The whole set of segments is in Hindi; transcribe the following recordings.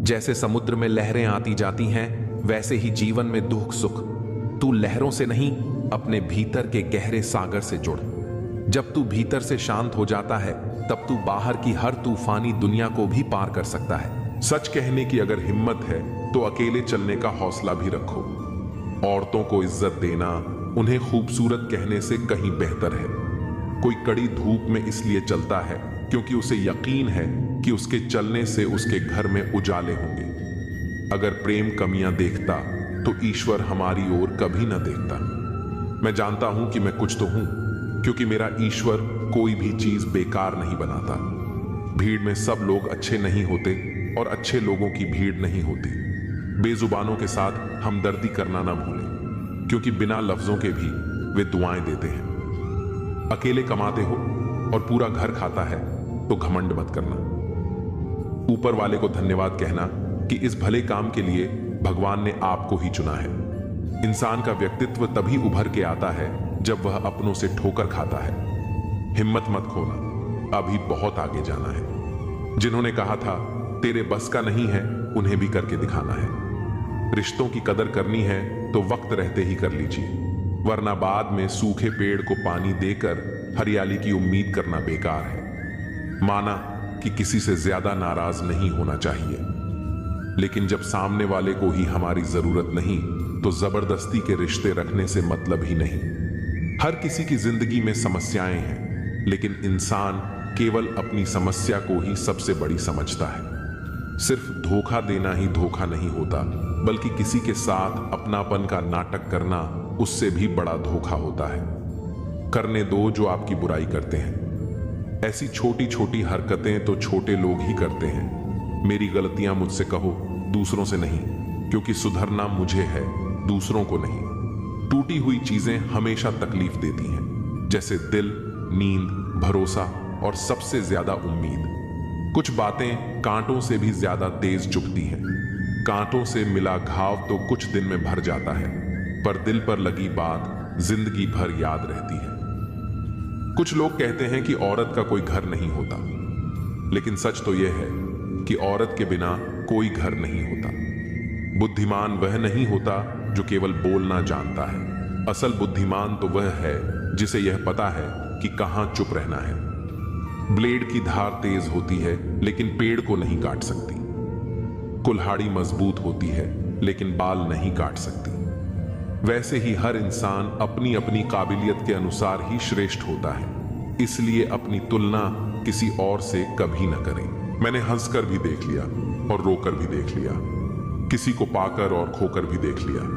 जैसे समुद्र में लहरें आती जाती हैं, वैसे ही जीवन में दुख सुख तू लहरों से नहीं, अपने भीतर के गहरे सागर से जुड़। जब तू भीतर से शांत हो जाता है, तब तू बाहर की हर तूफानी दुनिया को भी पार कर सकता है। सच कहने की अगर हिम्मत है तो अकेले चलने का हौसला भी रखो। औरतों को इज्जत देना उन्हें खूबसूरत कहने से कहीं बेहतर है। कोई कड़ी धूप में इसलिए चलता है क्योंकि उसे यकीन है कि उसके चलने से उसके घर में उजाले होंगे। अगर प्रेम कमियां देखता तो ईश्वर हमारी ओर कभी न देखता। मैं जानता हूं कि मैं कुछ तो हूं, क्योंकि मेरा ईश्वर कोई भी चीज बेकार नहीं बनाता। भीड़ में सब लोग अच्छे नहीं होते और अच्छे लोगों की भीड़ नहीं होती। बेजुबानों के साथ हमदर्दी करना ना भूलें, क्योंकि बिना लफ्जों के भी वे दुआएं देते हैं। अकेले कमाते हो और पूरा घर खाता है तो घमंड मत करना। ऊपर वाले को धन्यवाद कहना कि इस भले काम के लिए भगवान ने आपको ही चुना है। इंसान का व्यक्तित्व तभी उभर के आता है जब वह अपनों से ठोकर खाता है। हिम्मत मत खोना, अभी बहुत आगे जाना है। जिन्होंने कहा था तेरे बस का नहीं है, उन्हें भी करके दिखाना है। रिश्तों की कदर करनी है तो वक्त रहते ही कर लीजिए, वरना बाद में सूखे पेड़ को पानी देकर हरियाली की उम्मीद करना बेकार है। माना कि किसी से ज्यादा नाराज नहीं होना चाहिए, लेकिन जब सामने वाले को ही हमारी जरूरत नहीं तो जबरदस्ती के रिश्ते रखने से मतलब ही नहीं। हर किसी की जिंदगी में समस्याएं हैं, लेकिन इंसान केवल अपनी समस्या को ही सबसे बड़ी समझता है। सिर्फ धोखा देना ही धोखा नहीं होता, बल्कि किसी के साथ अपनापन का नाटक करना उससे भी बड़ा धोखा होता है। करने दो जो आपकी बुराई करते हैं। ऐसी छोटी छोटी हरकतें तो छोटे लोग ही करते हैं। मेरी गलतियां मुझसे कहो, दूसरों से नहीं, क्योंकि सुधरना मुझे है, दूसरों को नहीं। टूटी हुई चीजें हमेशा तकलीफ देती हैं, जैसे दिल, नींद, भरोसा और सबसे ज्यादा उम्मीद। कुछ बातें कांटों से भी ज्यादा तेज चुभती हैं। कांटों से मिला घाव तो कुछ दिन में भर जाता है, पर दिल पर लगी बात जिंदगी भर याद रहती है। कुछ लोग कहते हैं कि औरत का कोई घर नहीं होता, लेकिन सच तो यह है कि औरत के बिना कोई घर नहीं होता। बुद्धिमान वह नहीं होता जो केवल बोलना जानता है। असल बुद्धिमान तो वह है जिसे यह पता है कि कहां चुप रहना है। ब्लेड की धार तेज होती है, लेकिन पेड़ को नहीं काट सकती। कुल्हाड़ी मजबूत होती है, लेकिन बाल नहीं काट सकती। वैसे ही हर इंसान अपनी अपनी काबिलियत के अनुसार ही श्रेष्ठ होता है, इसलिए अपनी तुलना किसी और से कभी न करें। मैंने हंसकर भी देख लिया और रोकर भी देख लिया, किसी को पाकर और खोकर भी देख लिया।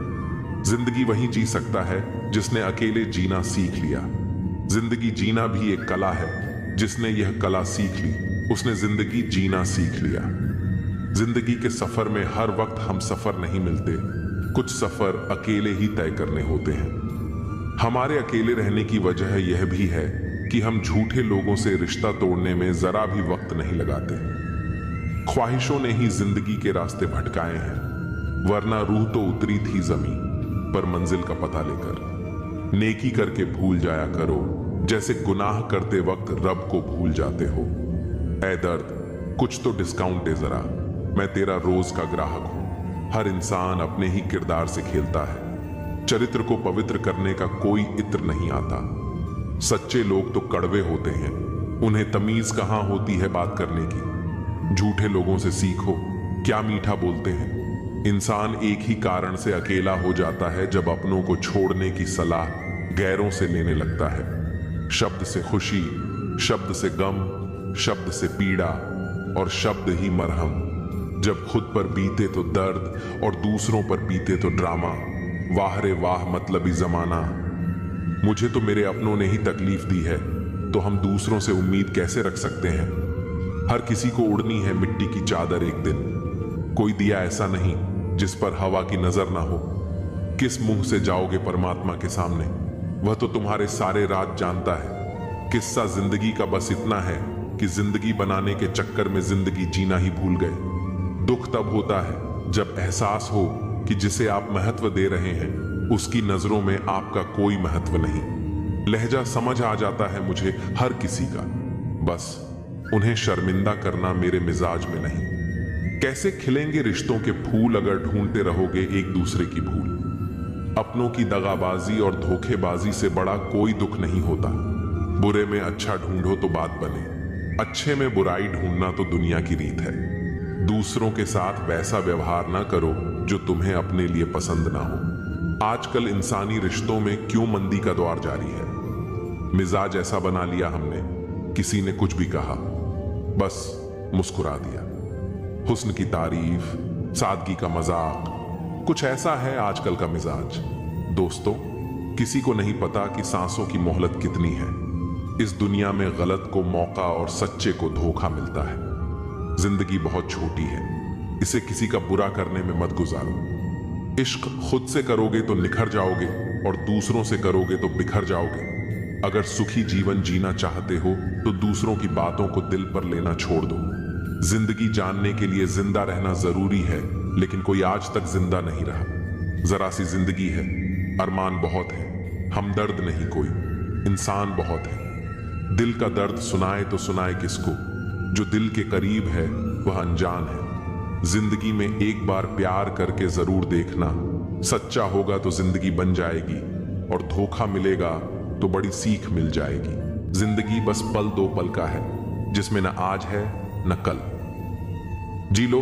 जिंदगी वही जी सकता है जिसने अकेले जीना सीख लिया। जिंदगी जीना भी एक कला है, जिसने यह कला सीख ली उसने जिंदगी जीना सीख लिया। जिंदगी के सफर में हर वक्त हम सफर नहीं मिलते, कुछ सफर अकेले ही तय करने होते हैं। हमारे अकेले रहने की वजह यह भी है कि हम झूठे लोगों से रिश्ता तोड़ने में जरा भी वक्त नहीं लगाते। ख्वाहिशों ने ही जिंदगी के रास्ते भटकाए हैं, वरना रूह तो उतरी थी जमीन पर मंजिल का पता लेकर। नेकी करके भूल जाया करो, जैसे गुनाह करते वक्त रब को भूल जाते हो। ऐ दर्द, कुछ तो डिस्काउंट दे जरा, मैं तेरा रोज का ग्राहक हूं। हर इंसान अपने ही किरदार से खेलता है। चरित्र को पवित्र करने का कोई इत्र नहीं आता। सच्चे लोग तो कड़वे होते हैं, उन्हें तमीज कहां होती है बात करने की। झूठे लोगों से सीखो, क्या मीठा बोलते हैं। इंसान एक ही कारण से अकेला हो जाता है, जब अपनों को छोड़ने की सलाह गैरों से लेने लगता है। शब्द से खुशी, शब्द से गम, शब्द से पीड़ा और शब्द ही मरहम। जब खुद पर बीते तो दर्द और दूसरों पर बीते तो ड्रामा। वाह रे वाह मतलबी जमाना। मुझे तो मेरे अपनों ने ही तकलीफ दी है, तो हम दूसरों से उम्मीद कैसे रख सकते हैं। हर किसी को उड़नी है मिट्टी की चादर एक दिन। कोई दिया ऐसा नहीं जिस पर हवा की नजर ना हो। किस मुंह से जाओगे परमात्मा के सामने, वह तो तुम्हारे सारे राज जानता है। किस्सा जिंदगी का बस इतना है कि जिंदगी बनाने के चक्कर में जिंदगी जीना ही भूल गए। दुख तब होता है जब एहसास हो कि जिसे आप महत्व दे रहे हैं उसकी नजरों में आपका कोई महत्व नहीं। लहजा समझ आ जाता है मुझे हर किसी का, बस उन्हें शर्मिंदा करना मेरे मिजाज में नहीं। कैसे खिलेंगे रिश्तों के फूल अगर ढूंढते रहोगे एक दूसरे की भूल। अपनों की दगाबाजी और धोखेबाजी से बड़ा कोई दुख नहीं होता। बुरे में अच्छा ढूंढो तो बात बने, अच्छे में बुराई ढूंढना तो दुनिया की रीत है। दूसरों के साथ वैसा व्यवहार ना करो जो तुम्हें अपने लिए पसंद ना हो। आजकल इंसानी रिश्तों में क्यों मंदी का दौर जारी है। मिजाज ऐसा बना लिया हमने, किसी ने कुछ भी कहा बस मुस्कुरा दिया। हुस्न की तारीफ, सादगी का मजाक, कुछ ऐसा है आजकल का मिजाज। दोस्तों, किसी को नहीं पता कि सांसों की मोहलत कितनी है। इस दुनिया में गलत को मौका और सच्चे को धोखा मिलता है। जिंदगी बहुत छोटी है, इसे किसी का बुरा करने में मत गुजारो। इश्क खुद से करोगे तो निखर जाओगे और दूसरों से करोगे तो बिखर जाओगे। अगर सुखी जीवन जीना चाहते हो तो दूसरों की बातों को दिल पर लेना छोड़ दो। जिंदगी जानने के लिए जिंदा रहना जरूरी है, लेकिन कोई आज तक जिंदा नहीं रहा। जरा सी जिंदगी है, अरमान बहुत है, हमदर्द नहीं कोई, इंसान बहुत है। दिल का दर्द सुनाए तो सुनाए किसको, जो दिल के करीब है वह अनजान है। जिंदगी में एक बार प्यार करके जरूर देखना, सच्चा होगा तो जिंदगी बन जाएगी और धोखा मिलेगा तो बड़ी सीख मिल जाएगी। जिंदगी बस पल दो पल का है, जिसमें न आज है न कल। जी लो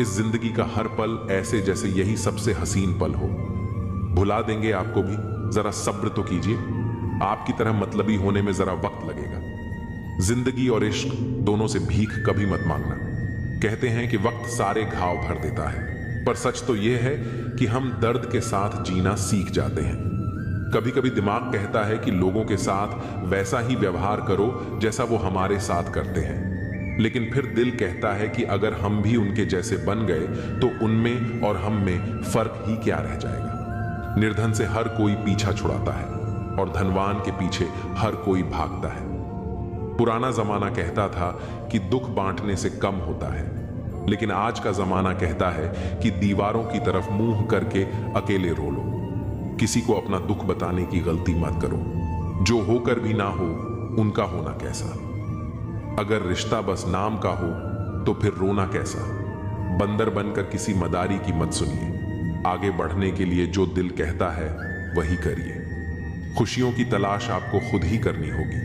इस जिंदगी का हर पल ऐसे जैसे यही सबसे हसीन पल हो। भुला देंगे आपको भी, जरा सब्र तो कीजिए। आपकी तरह मतलबी होने में जरा वक्त लगेगा। जिंदगी और इश्क दोनों से भीख कभी मत मांगना। कहते हैं कि वक्त सारे घाव भर देता है, पर सच तो यह है कि हम दर्द के साथ जीना सीख जाते हैं। कभी कभी दिमाग कहता है कि लोगों के साथ वैसा ही व्यवहार करो जैसा वो हमारे साथ करते हैं, लेकिन फिर दिल कहता है कि अगर हम भी उनके जैसे बन गए तो उनमें और हम में फर्क ही क्या रह जाएगा। निर्धन से हर कोई पीछा छुड़ाता है और धनवान के पीछे हर कोई भागता है। पुराना जमाना कहता था कि दुख बांटने से कम होता है, लेकिन आज का जमाना कहता है कि दीवारों की तरफ मुंह करके अकेले रो लो। किसी को अपना दुख बताने की गलती मत करो, जो होकर भी ना हो उनका होना कैसा। अगर रिश्ता बस नाम का हो तो फिर रोना कैसा। बंदर बनकर किसी मदारी की मत सुनिए। आगे बढ़ने के लिए जो दिल कहता है वही करिए। खुशियों की तलाश आपको खुद ही करनी होगी,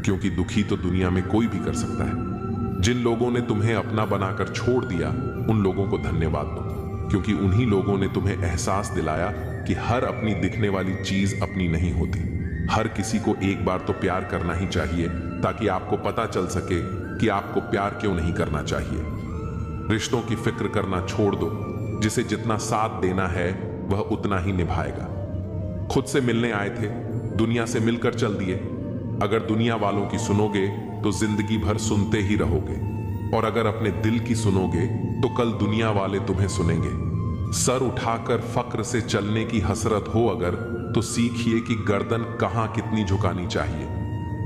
क्योंकि दुखी तो दुनिया में कोई भी कर सकता है। जिन लोगों ने तुम्हें अपना बनाकर छोड़ दिया उन लोगों को धन्यवाद दो, क्योंकि उन्हीं लोगों ने तुम्हें एहसास दिलाया कि हर अपनी दिखने वाली चीज अपनी नहीं होती। हर किसी को एक बार तो प्यार करना ही चाहिए, ताकि आपको पता चल सके कि आपको प्यार क्यों नहीं करना चाहिए। रिश्तों की फिक्र करना छोड़ दो, जिसे जितना साथ देना है वह उतना ही निभाएगा। खुद से मिलने आए थे, दुनिया से मिलकर चल दिए। अगर दुनिया वालों की सुनोगे तो जिंदगी भर सुनते ही रहोगे, और अगर अपने दिल की सुनोगे तो कल दुनिया वाले तुम्हें सुनेंगे। सर उठाकर फक्र से चलने की हसरत हो अगर, तो सीखिए कि गर्दन कहां कितनी झुकानी चाहिए।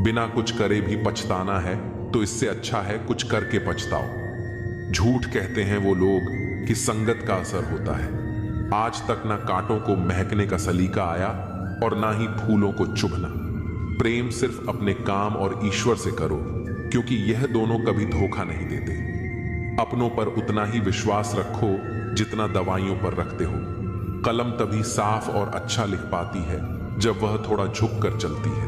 बिना कुछ करे भी पछताना है तो इससे अच्छा है कुछ करके पछताओ। झूठ कहते हैं वो लोग कि संगत का असर होता है। आज तक ना कांटों को महकने का सलीका आया और ना ही फूलों को चुभना। प्रेम सिर्फ अपने काम और ईश्वर से करो, क्योंकि यह दोनों कभी धोखा नहीं देते। अपनों पर उतना ही विश्वास रखो जितना दवाइयों पर रखते हो। कलम तभी साफ और अच्छा लिख पाती है जब वह थोड़ा झुक कर चलती है।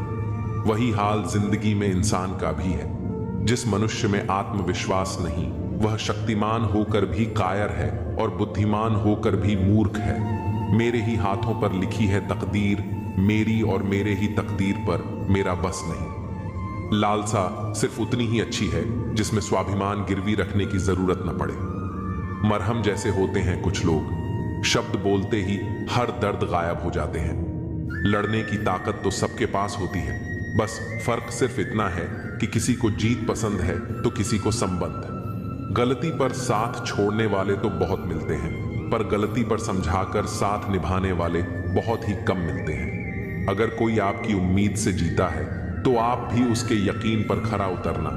वही हाल जिंदगी में इंसान का भी है। जिस मनुष्य में आत्मविश्वास नहीं, वह शक्तिमान होकर भी कायर है और बुद्धिमान होकर भी मूर्ख है। मेरे ही हाथों पर लिखी है तकदीर, मेरी और मेरे ही तकदीर पर मेरा बस नहीं। लालसा सिर्फ उतनी ही अच्छी है जिसमें स्वाभिमान गिरवी रखने की जरूरत न पड़े। मरहम जैसे होते हैं कुछ लोग, शब्द बोलते ही हर दर्द गायब हो जाते हैं। लड़ने की ताकत तो सबके पास होती है, बस फर्क सिर्फ इतना है कि किसी को जीत पसंद है तो किसी को संबंध। गलती पर साथ छोड़ने वाले तो बहुत मिलते हैं, पर गलती पर समझाकर साथ निभाने वाले बहुत ही कम मिलते हैं। अगर कोई आपकी उम्मीद से जीता है तो आप भी उसके यकीन पर खरा उतरना,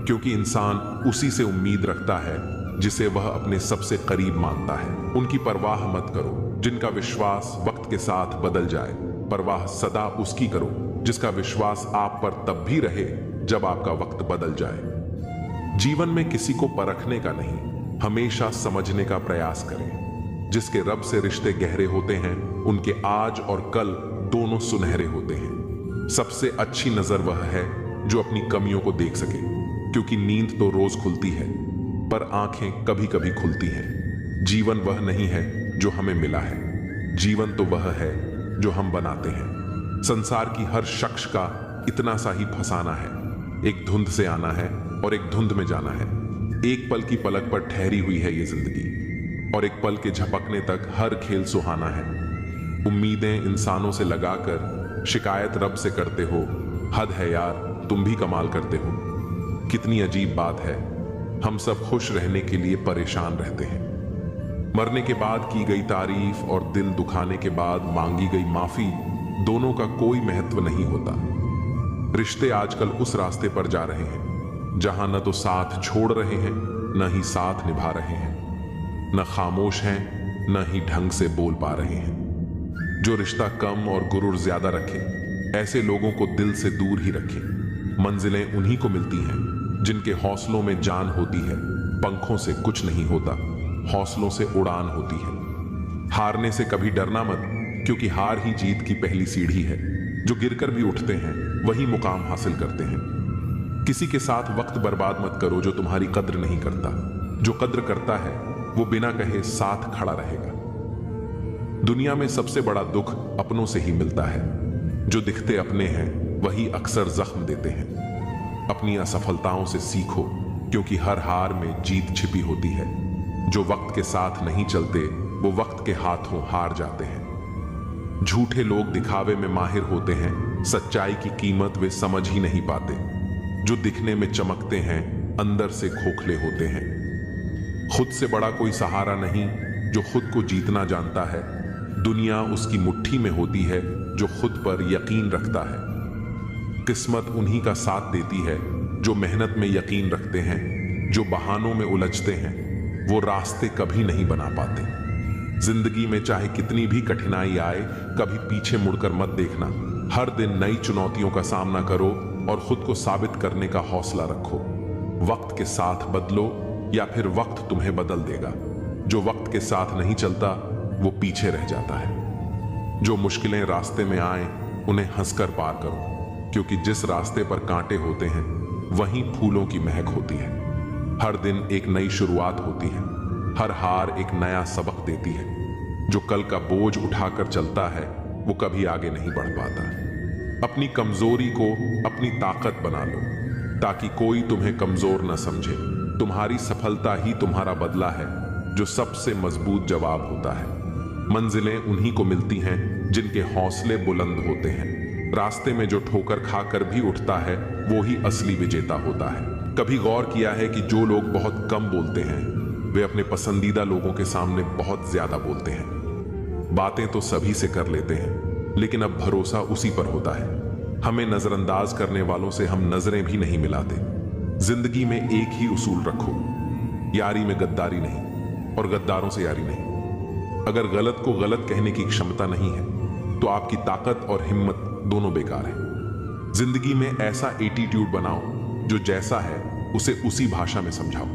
क्योंकि इंसान उसी से उम्मीद रखता है जिसे वह अपने सबसे करीब मानता है। उनकी परवाह मत करो जिनका विश्वास वक्त के साथ बदल जाए। परवाह सदा उसकी करो जिसका विश्वास आप पर तब भी रहे जब आपका वक्त बदल जाए। जीवन में किसी को परखने का नहीं, हमेशा समझने का प्रयास करें। जिसके रब से रिश्ते गहरे होते हैं उनके आज और कल दोनों सुनहरे होते हैं। सबसे अच्छी नजर वह है जो अपनी कमियों को देख सके, क्योंकि नींद तो रोज खुलती है पर आंखें कभी कभी खुलती हैं। जीवन वह नहीं है जो हमें मिला है, जीवन तो वह है जो हम बनाते हैं। संसार की हर शख्स का इतना सा ही फसाना है, एक धुंध से आना है और एक धुंध में जाना है। एक पल की पलक पर ठहरी हुई है ये जिंदगी, और एक पल के झपकने तक हर खेल सुहाना है। उम्मीदें इंसानों से लगाकर शिकायत रब से करते हो, हद है यार तुम भी कमाल करते हो। कितनी अजीब बात है, हम सब खुश रहने के लिए परेशान रहते हैं। मरने के बाद की गई तारीफ और दिल दुखाने के बाद मांगी गई माफी, दोनों का कोई महत्व नहीं होता। रिश्ते आजकल उस रास्ते पर जा रहे हैं जहां न तो साथ छोड़ रहे हैं न ही साथ निभा रहे हैं, न खामोश हैं न ही ढंग से बोल पा रहे हैं। जो रिश्ता कम और गुरूर ज्यादा रखे, ऐसे लोगों को दिल से दूर ही रखें। मंजिलें उन्हीं को मिलती हैं जिनके हौसलों में जान होती है। पंखों से कुछ नहीं होता, हौसलों से उड़ान होती है। हारने से कभी डरना मत, क्योंकि हार ही जीत की पहली सीढ़ी है। जो गिरकर भी उठते हैं वही मुकाम हासिल करते हैं। किसी के साथ वक्त बर्बाद मत करो जो तुम्हारी कद्र नहीं करता। जो कद्र करता है वो बिना कहे साथ खड़ा रहेगा। दुनिया में सबसे बड़ा दुख अपनों से ही मिलता है। जो दिखते अपने हैं वही अक्सर जख्म देते हैं। अपनी असफलताओं से सीखो, क्योंकि हर हार में जीत छिपी होती है। जो वक्त के साथ नहीं चलते वो वक्त के हाथों हार जाते हैं। झूठे लोग दिखावे में माहिर होते हैं, सच्चाई की कीमत वे समझ ही नहीं पाते। जो दिखने में चमकते हैं अंदर से खोखले होते हैं। खुद से बड़ा कोई सहारा नहीं जो खुद को जीतना जानता है। दुनिया उसकी मुट्ठी में होती है जो खुद पर यकीन रखता है। किस्मत उन्हीं का साथ देती है जो मेहनत में यकीन रखते हैं। जो बहानों में उलझते हैं वो रास्ते कभी नहीं बना पाते। जिंदगी में चाहे कितनी भी कठिनाई आए, कभी पीछे मुड़कर मत देखना। हर दिन नई चुनौतियों का सामना करो और खुद को साबित करने का हौसला रखो। वक्त के साथ बदलो या फिर वक्त तुम्हें बदल देगा। जो वक्त के साथ नहीं चलता वो पीछे रह जाता है। जो मुश्किलें रास्ते में आए उन्हें हंसकर पार करो, क्योंकि जिस रास्ते पर कांटे होते हैं वहीं फूलों की महक होती है। हर दिन एक नई शुरुआत होती है। हर हार एक नया सबक देती है। जो कल का बोझ उठाकर चलता है वो कभी आगे नहीं बढ़ पाता। अपनी कमजोरी को अपनी ताकत बना लो, ताकि कोई तुम्हें कमजोर न समझे। तुम्हारी सफलता ही तुम्हारा बदला है, जो सबसे मजबूत जवाब होता है। मंजिलें उन्हीं को मिलती हैं जिनके हौसले बुलंद होते हैं। रास्ते में जो ठोकर खाकर भी उठता है वो ही असली विजेता होता है। कभी गौर किया है कि जो लोग बहुत कम बोलते हैं वे अपने पसंदीदा लोगों के सामने बहुत ज्यादा बोलते हैं। बातें तो सभी से कर लेते हैं, लेकिन अब भरोसा उसी पर होता है। हमें नजरअंदाज करने वालों से हम नजरें भी नहीं मिलाते। जिंदगी में एक ही उसूल रखो, यारी में गद्दारी नहीं और गद्दारों से यारी नहीं। अगर गलत को गलत कहने की क्षमता नहीं है तो आपकी ताकत और हिम्मत दोनों बेकार है। जिंदगी में ऐसा एटीट्यूड बनाओ जो जैसा है उसे उसी भाषा में समझाओ।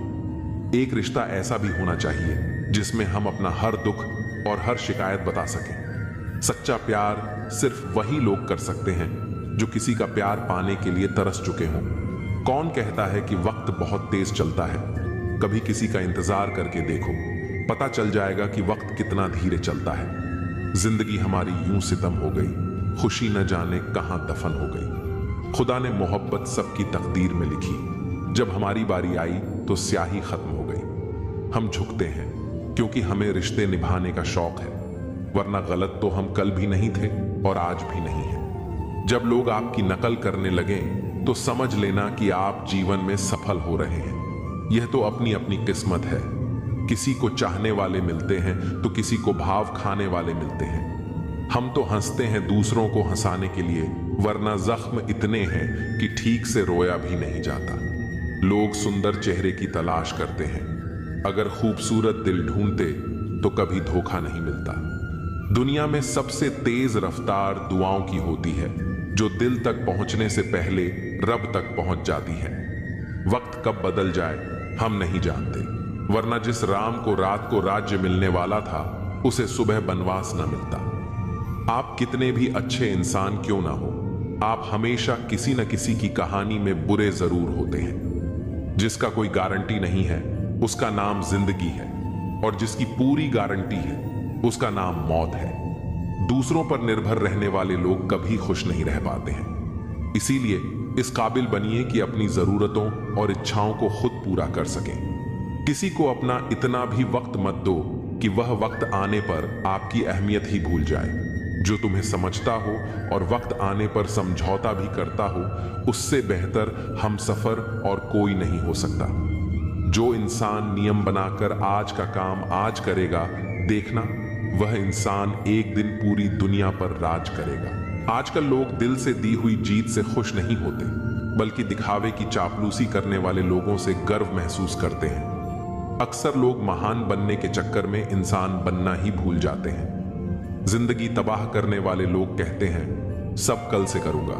एक रिश्ता ऐसा भी होना चाहिए जिसमें हम अपना हर दुख और हर शिकायत बता सकें। सच्चा प्यार सिर्फ वही लोग कर सकते हैं जो किसी का प्यार पाने के लिए तरस चुके हों। कौन कहता है कि वक्त बहुत तेज चलता है? कभी किसी का इंतजार करके देखो, पता चल जाएगा कि वक्त कितना धीरे चलता है। जिंदगी हमारी यूं सितम हो गई, खुशी न जाने कहां दफन हो गई। खुदा ने मोहब्बत सबकी तकदीर में लिखी, जब हमारी बारी आई तो स्याही खत्म हो गई। हम झुकते हैं क्योंकि हमें रिश्ते निभाने का शौक है, वरना गलत तो हम कल भी नहीं थे और आज भी नहीं है। जब लोग आपकी नकल करने लगें तो समझ लेना कि आप जीवन में सफल हो रहे हैं। यह तो अपनी अपनी किस्मत है। किसी को चाहने वाले मिलते हैं तो किसी को भाव खाने वाले मिलते हैं। हम तो हंसते हैं दूसरों को हंसाने के लिए, वरना जख्म इतने हैं कि ठीक से रोया भी नहीं जाता। लोग सुंदर चेहरे की तलाश करते हैं, अगर खूबसूरत दिल ढूंढते तो कभी धोखा नहीं मिलता। दुनिया में सबसे तेज रफ्तार दुआओं की होती है, जो दिल तक पहुंचने से पहले रब तक पहुंच जाती है। वक्त कब बदल जाए हम नहीं जानते, वरना जिस राम को रात को राज्य मिलने वाला था उसे सुबह बनवास न मिलता। आप कितने भी अच्छे इंसान क्यों ना हो, आप हमेशा किसी न किसी की कहानी में बुरे जरूर होते हैं। जिसका कोई गारंटी नहीं है उसका नाम जिंदगी है, और जिसकी पूरी गारंटी है उसका नाम मौत है। दूसरों पर निर्भर रहने वाले लोग कभी खुश नहीं रह पाते हैं। इसीलिए इस काबिल बनिए कि अपनी जरूरतों और इच्छाओं को खुद पूरा कर सकें। किसी को अपना इतना भी वक्त मत दो कि वह वक्त आने पर आपकी अहमियत ही भूल जाए। जो तुम्हें समझता हो और वक्त आने पर समझौता भी करता हो, उससे बेहतर हमसफर और कोई नहीं हो सकता। जो इंसान नियम बनाकर आज का काम आज करेगा, देखना वह इंसान एक दिन पूरी दुनिया पर राज करेगा। आजकल लोग दिल से दी हुई जीत से खुश नहीं होते, बल्कि दिखावे की चापलूसी करने वाले लोगों से गर्व महसूस करते हैं। अक्सर लोग महान बनने के चक्कर में इंसान बनना ही भूल जाते हैं। जिंदगी तबाह करने वाले लोग कहते हैं सब कल से करूंगा।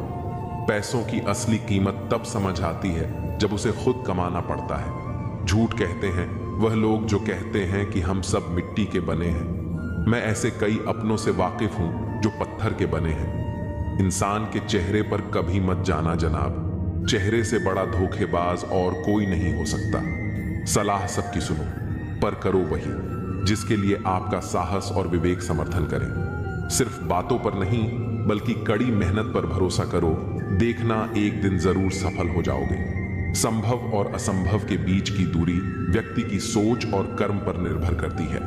पैसों की असली कीमत तब समझ आती है जब उसे खुद कमाना पड़ता है। झूठ कहते हैं वह लोग जो कहते हैं कि हम सब मिट्टी के बने हैं। मैं ऐसे कई अपनों से वाकिफ हूं जो पत्थर के बने हैं। इंसान के चेहरे पर कभी मत जाना जनाब, चेहरे से बड़ा धोखेबाज और कोई नहीं हो सकता। सलाह सबकी सुनो, पर करो वही जिसके लिए आपका साहस और विवेक समर्थन करें। सिर्फ बातों पर नहीं बल्कि कड़ी मेहनत पर भरोसा करो, देखना एक दिन जरूर सफल हो जाओगे। संभव और असंभव के बीच की दूरी व्यक्ति की सोच और कर्म पर निर्भर करती है।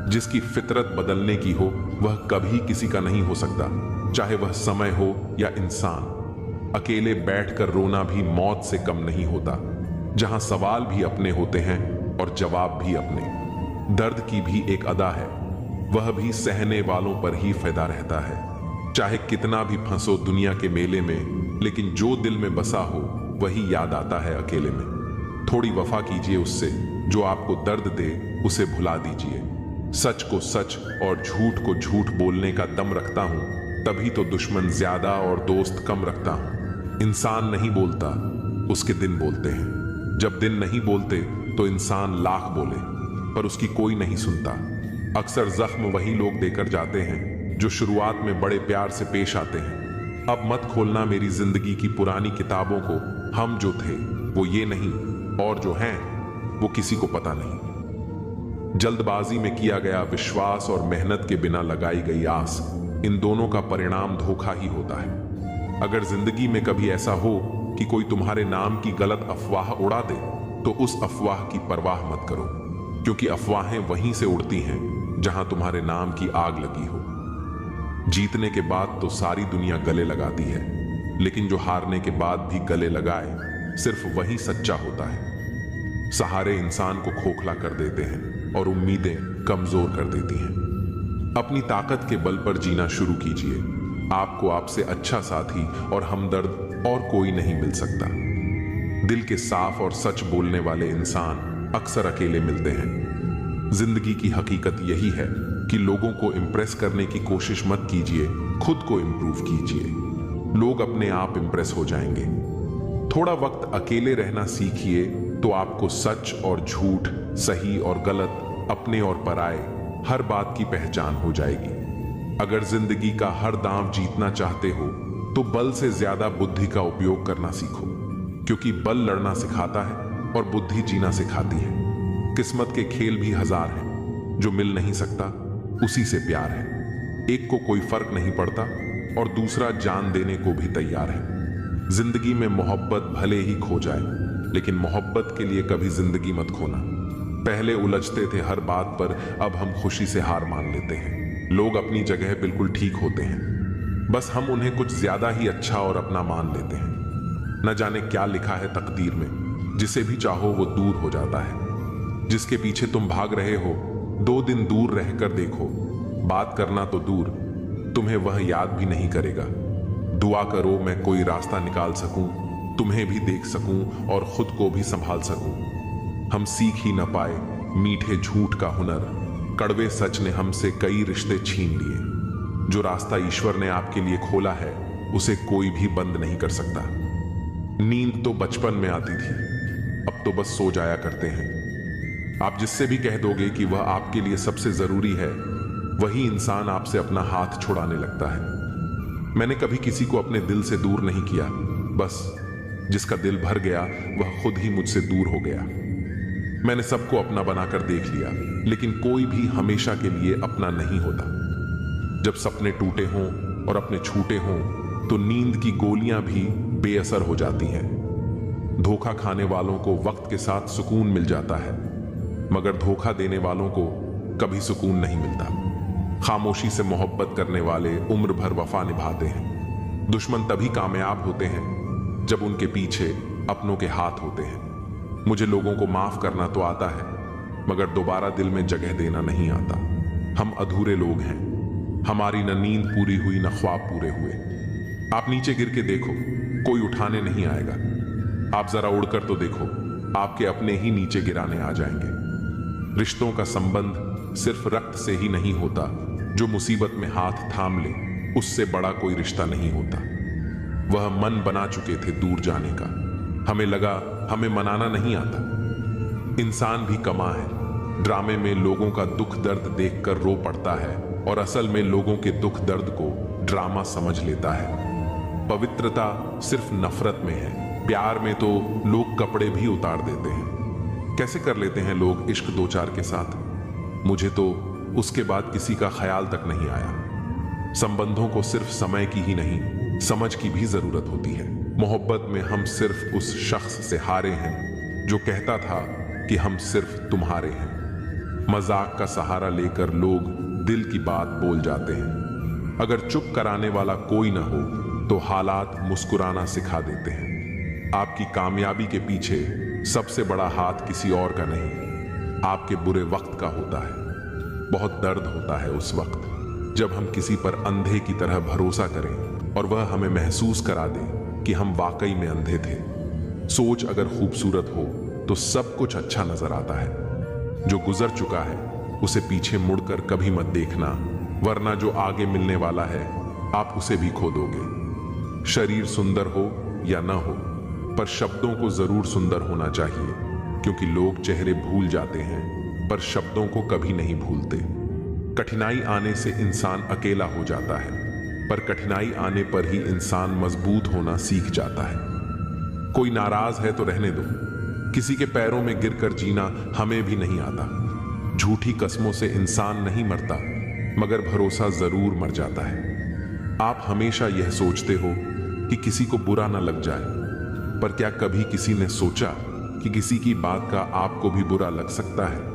जिसकी फितरत बदलने की हो वह कभी किसी का नहीं हो सकता, चाहे वह समय हो या इंसान। अकेले बैठकर रोना भी मौत से कम नहीं होता। जहां सवाल भी अपने होते हैं और जवाब भी अपने। दर्द की भी एक अदा है, वह भी सहने वालों पर ही फिदा रहता है। चाहे कितना भी फंसो दुनिया के मेले में, लेकिन जो दिल में बसा हो वही याद आता है अकेले में। थोड़ी वफा कीजिए उससे, जो आपको दर्द दे उसे भुला दीजिए। सच को सच और झूठ को झूठ बोलने का दम रखता हूं, तभी तो दुश्मन ज्यादा और दोस्त कम रखता हूं। इंसान नहीं बोलता, उसके दिन बोलते हैं। जब दिन नहीं बोलते तो इंसान लाख बोले, पर उसकी कोई नहीं सुनता। अक्सर जख्म वही लोग देकर जाते हैं जो शुरुआत में बड़े प्यार से पेश आते हैं। अब मत खोलना मेरी जिंदगी की पुरानी किताबों को। हम जो थे वो ये नहीं, और जो हैं वो किसी को पता नहीं। जल्दबाजी में किया गया विश्वास और मेहनत के बिना लगाई गई आस, इन दोनों का परिणाम धोखा ही होता है। अगर जिंदगी में कभी ऐसा हो कि कोई तुम्हारे नाम की गलत अफवाह उड़ा दे, तो उस अफवाह की परवाह मत करो, क्योंकि अफवाहें वहीं से उड़ती हैं जहां तुम्हारे नाम की आग लगी हो। जीतने के बाद तो सारी दुनिया गले लगाती है, लेकिन जो हारने के बाद भी गले लगाए, सिर्फ वही सच्चा होता है। सहारे इंसान को खोखला कर देते हैं और उम्मीदें कमजोर कर देती हैं। अपनी ताकत के बल पर जीना शुरू कीजिए। आपको आपसे अच्छा साथी और हमदर्द और कोई नहीं मिल सकता। दिल के साफ और सच बोलने वाले इंसान अक्सर अकेले मिलते हैं। जिंदगी की हकीकत यही है कि लोगों को इंप्रेस करने की कोशिश मत कीजिए, खुद को इंप्रूव कीजिए। लोग अपने आप इंप्रेस हो जाएंगे। थोड़ा वक्त अकेले रहना सीखिए तो आपको सच और झूठ, सही और गलत, अपने और पराये हर बात की पहचान हो जाएगी। अगर जिंदगी का हर दांव जीतना चाहते हो तो बल से ज्यादा बुद्धि का उपयोग करना सीखो, क्योंकि बल लड़ना सिखाता है और बुद्धि जीना सिखाती है। किस्मत के खेल भी हजार हैं, जो मिल नहीं सकता उसी से प्यार है। एक को कोई फर्क नहीं पड़ता और दूसरा जान देने को भी तैयार है। जिंदगी में मोहब्बत भले ही खो जाए, लेकिन मोहब्बत के लिए कभी जिंदगी मत खोना। पहले उलझते थे हर बात पर, अब हम खुशी से हार मान लेते हैं। लोग अपनी जगह बिल्कुल ठीक होते हैं, बस हम उन्हें कुछ ज्यादा ही अच्छा और अपना मान लेते हैं। न जाने क्या लिखा है तकदीर में, जिसे भी चाहो वो दूर हो जाता है। जिसके पीछे तुम भाग रहे हो, 2 दिन दूर रहकर देखो। बात करना तो दूर, तुम्हें वह याद भी नहीं करेगा। दुआ करो मैं कोई रास्ता निकाल सकूं, तुम्हें भी देख सकूं और खुद को भी संभाल सकूं। हम सीख ही न पाए मीठे झूठ का हुनर, कड़वे सच ने हमसे कई रिश्ते छीन लिए। जो रास्ता ईश्वर ने आपके लिए खोला है उसे कोई भी बंद नहीं कर सकता। नींद तो बचपन में आती थी, अब तो बस सो जाया करते हैं। आप जिससे भी कह दोगे कि वह आपके लिए सबसे जरूरी है, वही इंसान आपसे अपना हाथ छुड़ाने लगता है। मैंने कभी किसी को अपने दिल से दूर नहीं किया, बस जिसका दिल भर गया वह खुद ही मुझसे दूर हो गया। मैंने सबको अपना बनाकर देख लिया, लेकिन कोई भी हमेशा के लिए अपना नहीं होता। जब सपने टूटे हों और अपने छूटे हों तो नींद की गोलियां भी बेअसर हो जाती हैं। धोखा खाने वालों को वक्त के साथ सुकून मिल जाता है, मगर धोखा देने वालों को कभी सुकून नहीं मिलता। खामोशी से मोहब्बत करने वाले उम्र भर वफा निभाते हैं। दुश्मन तभी कामयाब होते हैं जब उनके पीछे अपनों के हाथ होते हैं। मुझे लोगों को माफ करना तो आता है, मगर दोबारा दिल में जगह देना नहीं आता। हम अधूरे लोग हैं, हमारी न नींद पूरी हुई न ख्वाब पूरे हुए। आप नीचे गिर के देखो, कोई उठाने नहीं आएगा। आप जरा उड़कर तो देखो, आपके अपने ही नीचे गिराने आ जाएंगे। रिश्तों का संबंध सिर्फ रक्त से ही नहीं होता। जो मुसीबत में हाथ थाम ले, उससे बड़ा कोई रिश्ता नहीं होता। वह मन बना चुके थे दूर जाने का। हमें लगा हमें मनाना नहीं आता। इंसान भी कमा है। ड्रामे में लोगों का दुख दर्द देखकर रो पड़ता है और असल में लोगों के दुख दर्द को ड्रामा समझ लेता है। पवित्रता सिर्फ नफरत में है। प्यार में तो लोग कपड़े भी उतार देते हैं। कैसे कर लेते हैं लोग इश्क दो चार के साथ। मुझे तो उसके बाद किसी का ख्याल तक नहीं आया। संबंधों को सिर्फ समय की ही नहीं, समझ की भी जरूरत होती है। मोहब्बत में हम सिर्फ उस शख्स से हारे हैं जो कहता था कि हम सिर्फ तुम्हारे हैं। मजाक का सहारा लेकर लोग दिल की बात बोल जाते हैं। अगर चुप कराने वाला कोई ना हो तो हालात मुस्कुराना सिखा देते हैं। आपकी कामयाबी के पीछे सबसे बड़ा हाथ किसी और का नहीं, आपके बुरे वक्त का होता है। बहुत दर्द होता है उस वक्त जब हम किसी पर अंधे की तरह भरोसा करें और वह हमें महसूस करा दे कि हम वाकई में अंधे थे। सोच अगर खूबसूरत हो तो सब कुछ अच्छा नजर आता है। जो गुजर चुका है उसे पीछे मुड़कर कभी मत देखना, वरना जो आगे मिलने वाला है आप उसे भी खो दोगे। शरीर सुंदर हो या ना हो, पर शब्दों को जरूर सुंदर होना चाहिए, क्योंकि लोग चेहरे भूल जाते हैं पर शब्दों को कभी नहीं भूलते। कठिनाई आने से इंसान अकेला हो जाता है, पर कठिनाई आने पर ही इंसान मजबूत होना सीख जाता है। कोई नाराज है तो रहने दो। किसी के पैरों में गिरकर जीना हमें भी नहीं आता। झूठी कस्मों से इंसान नहीं मरता, मगर भरोसा जरूर मर जाता है। आप हमेशा यह सोचते हो कि किसी को बुरा ना लग जाए, पर क्या कभी किसी ने सोचा कि किसी की बात का आपको भी बुरा लग सकता है?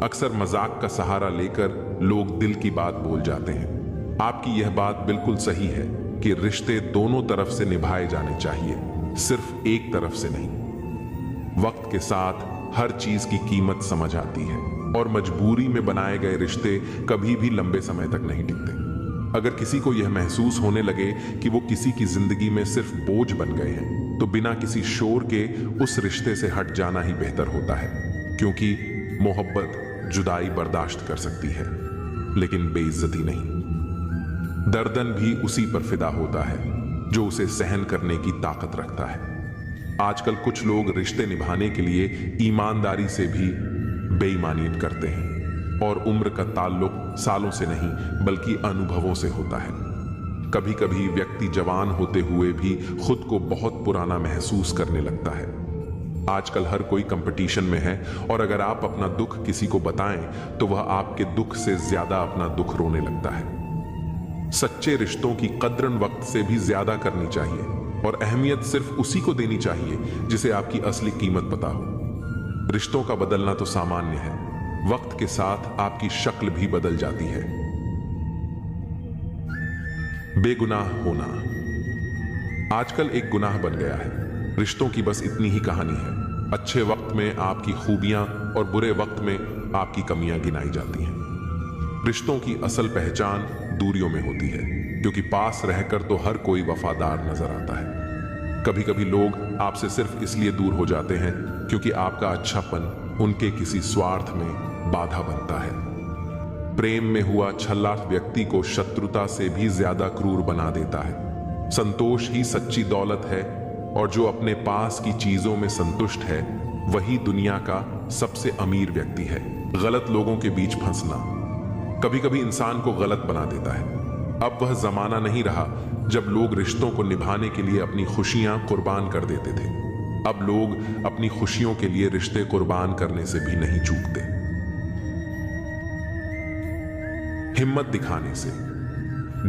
अक्सर मजाक का सहारा लेकर लोग दिल की बात बोल जाते हैं। आपकी यह बात बिल्कुल सही है कि रिश्ते दोनों तरफ से निभाए जाने चाहिए, सिर्फ एक तरफ से नहीं। वक्त के साथ हर चीज की कीमत समझ आती है और मजबूरी में बनाए गए रिश्ते कभी भी लंबे समय तक नहीं टिकते। अगर किसी को यह महसूस होने लगे कि वो किसी की जिंदगी में सिर्फ बोझ बन गए हैं, तो बिना किसी शोर के उस रिश्ते से हट जाना ही बेहतर होता है। क्योंकि मोहब्बत जुदाई बर्दाश्त कर सकती है, लेकिन बेइज्जती नहीं। दर्दन भी उसी पर फिदा होता है जो उसे सहन करने की ताकत रखता है। आजकल कुछ लोग रिश्ते निभाने के लिए ईमानदारी से भी बेईमानी करते हैं, और उम्र का ताल्लुक सालों से नहीं बल्कि अनुभवों से होता है। कभी कभी व्यक्ति जवान होते हुए भी खुद को बहुत पुराना महसूस करने लगता है। आजकल हर कोई कंपटीशन में है, और अगर आप अपना दुख किसी को बताएं तो वह आपके दुख से ज्यादा अपना दुख रोने लगता है। सच्चे रिश्तों की कद्र वक्त से भी ज्यादा करनी चाहिए, और अहमियत सिर्फ उसी को देनी चाहिए जिसे आपकी असली कीमत पता हो। रिश्तों का बदलना तो सामान्य है, वक्त के साथ आपकी शक्ल भी बदल जाती है। बेगुनाह होना आजकल एक गुनाह बन गया है। रिश्तों की बस इतनी ही कहानी है। अच्छे वक्त में आपकी खूबियां और बुरे वक्त में आपकी कमियां गिनाई जाती हैं। रिश्तों की असल पहचान दूरियों में होती है, क्योंकि पास रहकर तो हर कोई वफादार नजर आता है। कभी कभी लोग आपसे सिर्फ इसलिए दूर हो जाते हैं क्योंकि आपका अच्छापन उनके किसी स्वार्थ में बाधा बनता है। प्रेम में हुआ छल्ला व्यक्ति को शत्रुता से भी ज्यादा क्रूर बना देता है। संतोष ही सच्ची दौलत है, और जो अपने पास की चीजों में संतुष्ट है वही दुनिया का सबसे अमीर व्यक्ति है। गलत लोगों के बीच फंसना कभी कभी इंसान को गलत बना देता है। अब वह जमाना नहीं रहा जब लोग रिश्तों को निभाने के लिए अपनी खुशियां कुर्बान कर देते थे। अब लोग अपनी खुशियों के लिए रिश्ते कुर्बान करने से भी नहीं चूकते। हिम्मत दिखाने से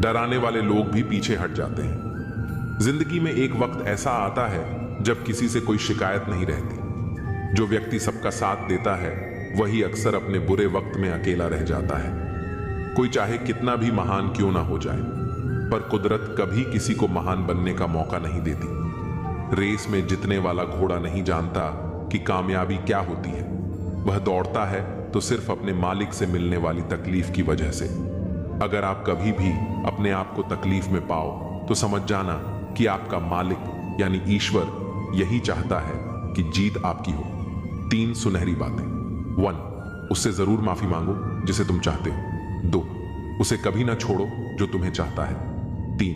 डराने वाले लोग भी पीछे हट जाते हैं। जिंदगी में एक वक्त ऐसा आता है जब किसी से कोई शिकायत नहीं रहती। जो व्यक्ति सबका साथ देता है वही अक्सर अपने बुरे वक्त में अकेला रह जाता है। कोई चाहे कितना भी महान क्यों ना हो जाए, पर कुदरत कभी किसी को महान बनने का मौका नहीं देती। रेस में जीतने वाला घोड़ा नहीं जानता कि कामयाबी क्या होती है। वह दौड़ता है तो सिर्फ अपने मालिक से मिलने वाली तकलीफ की वजह से। अगर आप कभी भी अपने आप को तकलीफ में पाओ तो समझ जाना कि आपका मालिक यानी ईश्वर यही चाहता है कि जीत आपकी हो। 3 सुनहरी बातें। 1, उससे जरूर माफी मांगो जिसे तुम चाहते हो। 2, उसे कभी ना छोड़ो जो तुम्हें चाहता है। 3,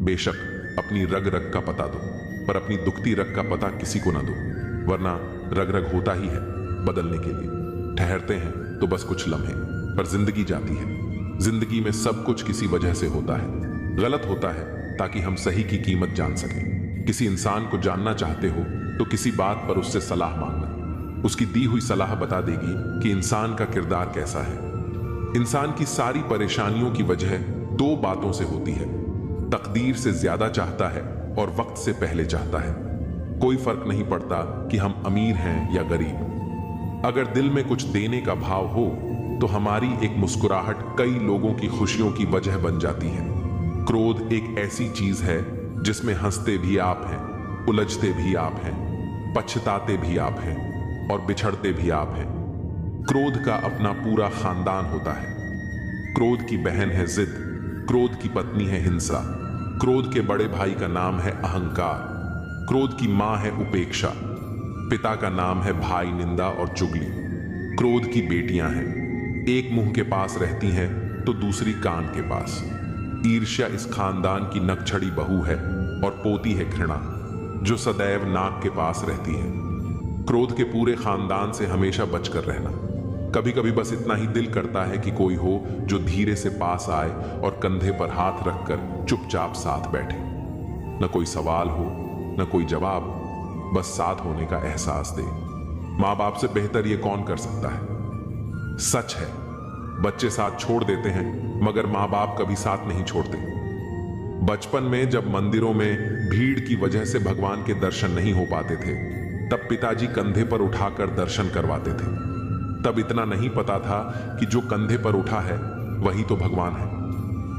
बेशक अपनी रग रग का पता दो, पर अपनी दुखती रग का पता किसी को ना दो, वरना रग रग होता ही है बदलने के लिए। ठहरते हैं तो बस कुछ लम्हे, पर जिंदगी जाती है। जिंदगी में सब कुछ किसी वजह से होता है। गलत होता है ताकि हम सही की कीमत जान सकें। किसी इंसान को जानना चाहते हो तो किसी बात पर उससे सलाह मांगना। उसकी दी हुई सलाह बता देगी कि इंसान का किरदार कैसा है। इंसान की सारी परेशानियों की वजह 2 बातों से होती है। तकदीर से ज्यादा चाहता है और वक्त से पहले चाहता है। कोई फर्क नहीं पड़ता कि हम अमीर हैं या गरीब। अगर दिल में कुछ देने का भाव हो तो हमारी एक मुस्कुराहट कई लोगों की खुशियों की वजह बन जाती है। क्रोध एक ऐसी चीज है जिसमें हंसते भी आप हैं, उलझते भी आप हैं, पछताते भी आप हैं और बिछड़ते भी आप हैं। क्रोध का अपना पूरा खानदान होता है। क्रोध की बहन है जिद, क्रोध की पत्नी है हिंसा, क्रोध के बड़े भाई का नाम है अहंकार, क्रोध की मां है उपेक्षा, पिता का नाम है भाई निंदा और चुगली। क्रोध की बेटियां हैं, एक मुंह के पास रहती हैं तो दूसरी कान के पास। ईर्ष्या इस खानदान की नकछड़ी बहू है और पोती है घृणा, जो सदैव नाक के पास रहती है। क्रोध के पूरे खानदान से हमेशा बचकर रहना। कभी कभी बस इतना ही दिल करता है कि कोई हो जो धीरे से पास आए और कंधे पर हाथ रखकर चुपचाप साथ बैठे। न कोई सवाल हो न कोई जवाब, बस साथ होने का एहसास दे। माँ बाप से बेहतर ये कौन कर सकता है। सच है, बच्चे साथ छोड़ देते हैं मगर माँ बाप कभी साथ नहीं छोड़ते। बचपन में जब मंदिरों में भीड़ की वजह से भगवान के दर्शन नहीं हो पाते थे, तब पिताजी कंधे पर उठाकर दर्शन करवाते थे। तब इतना नहीं पता था कि जो कंधे पर उठा है वही तो भगवान है।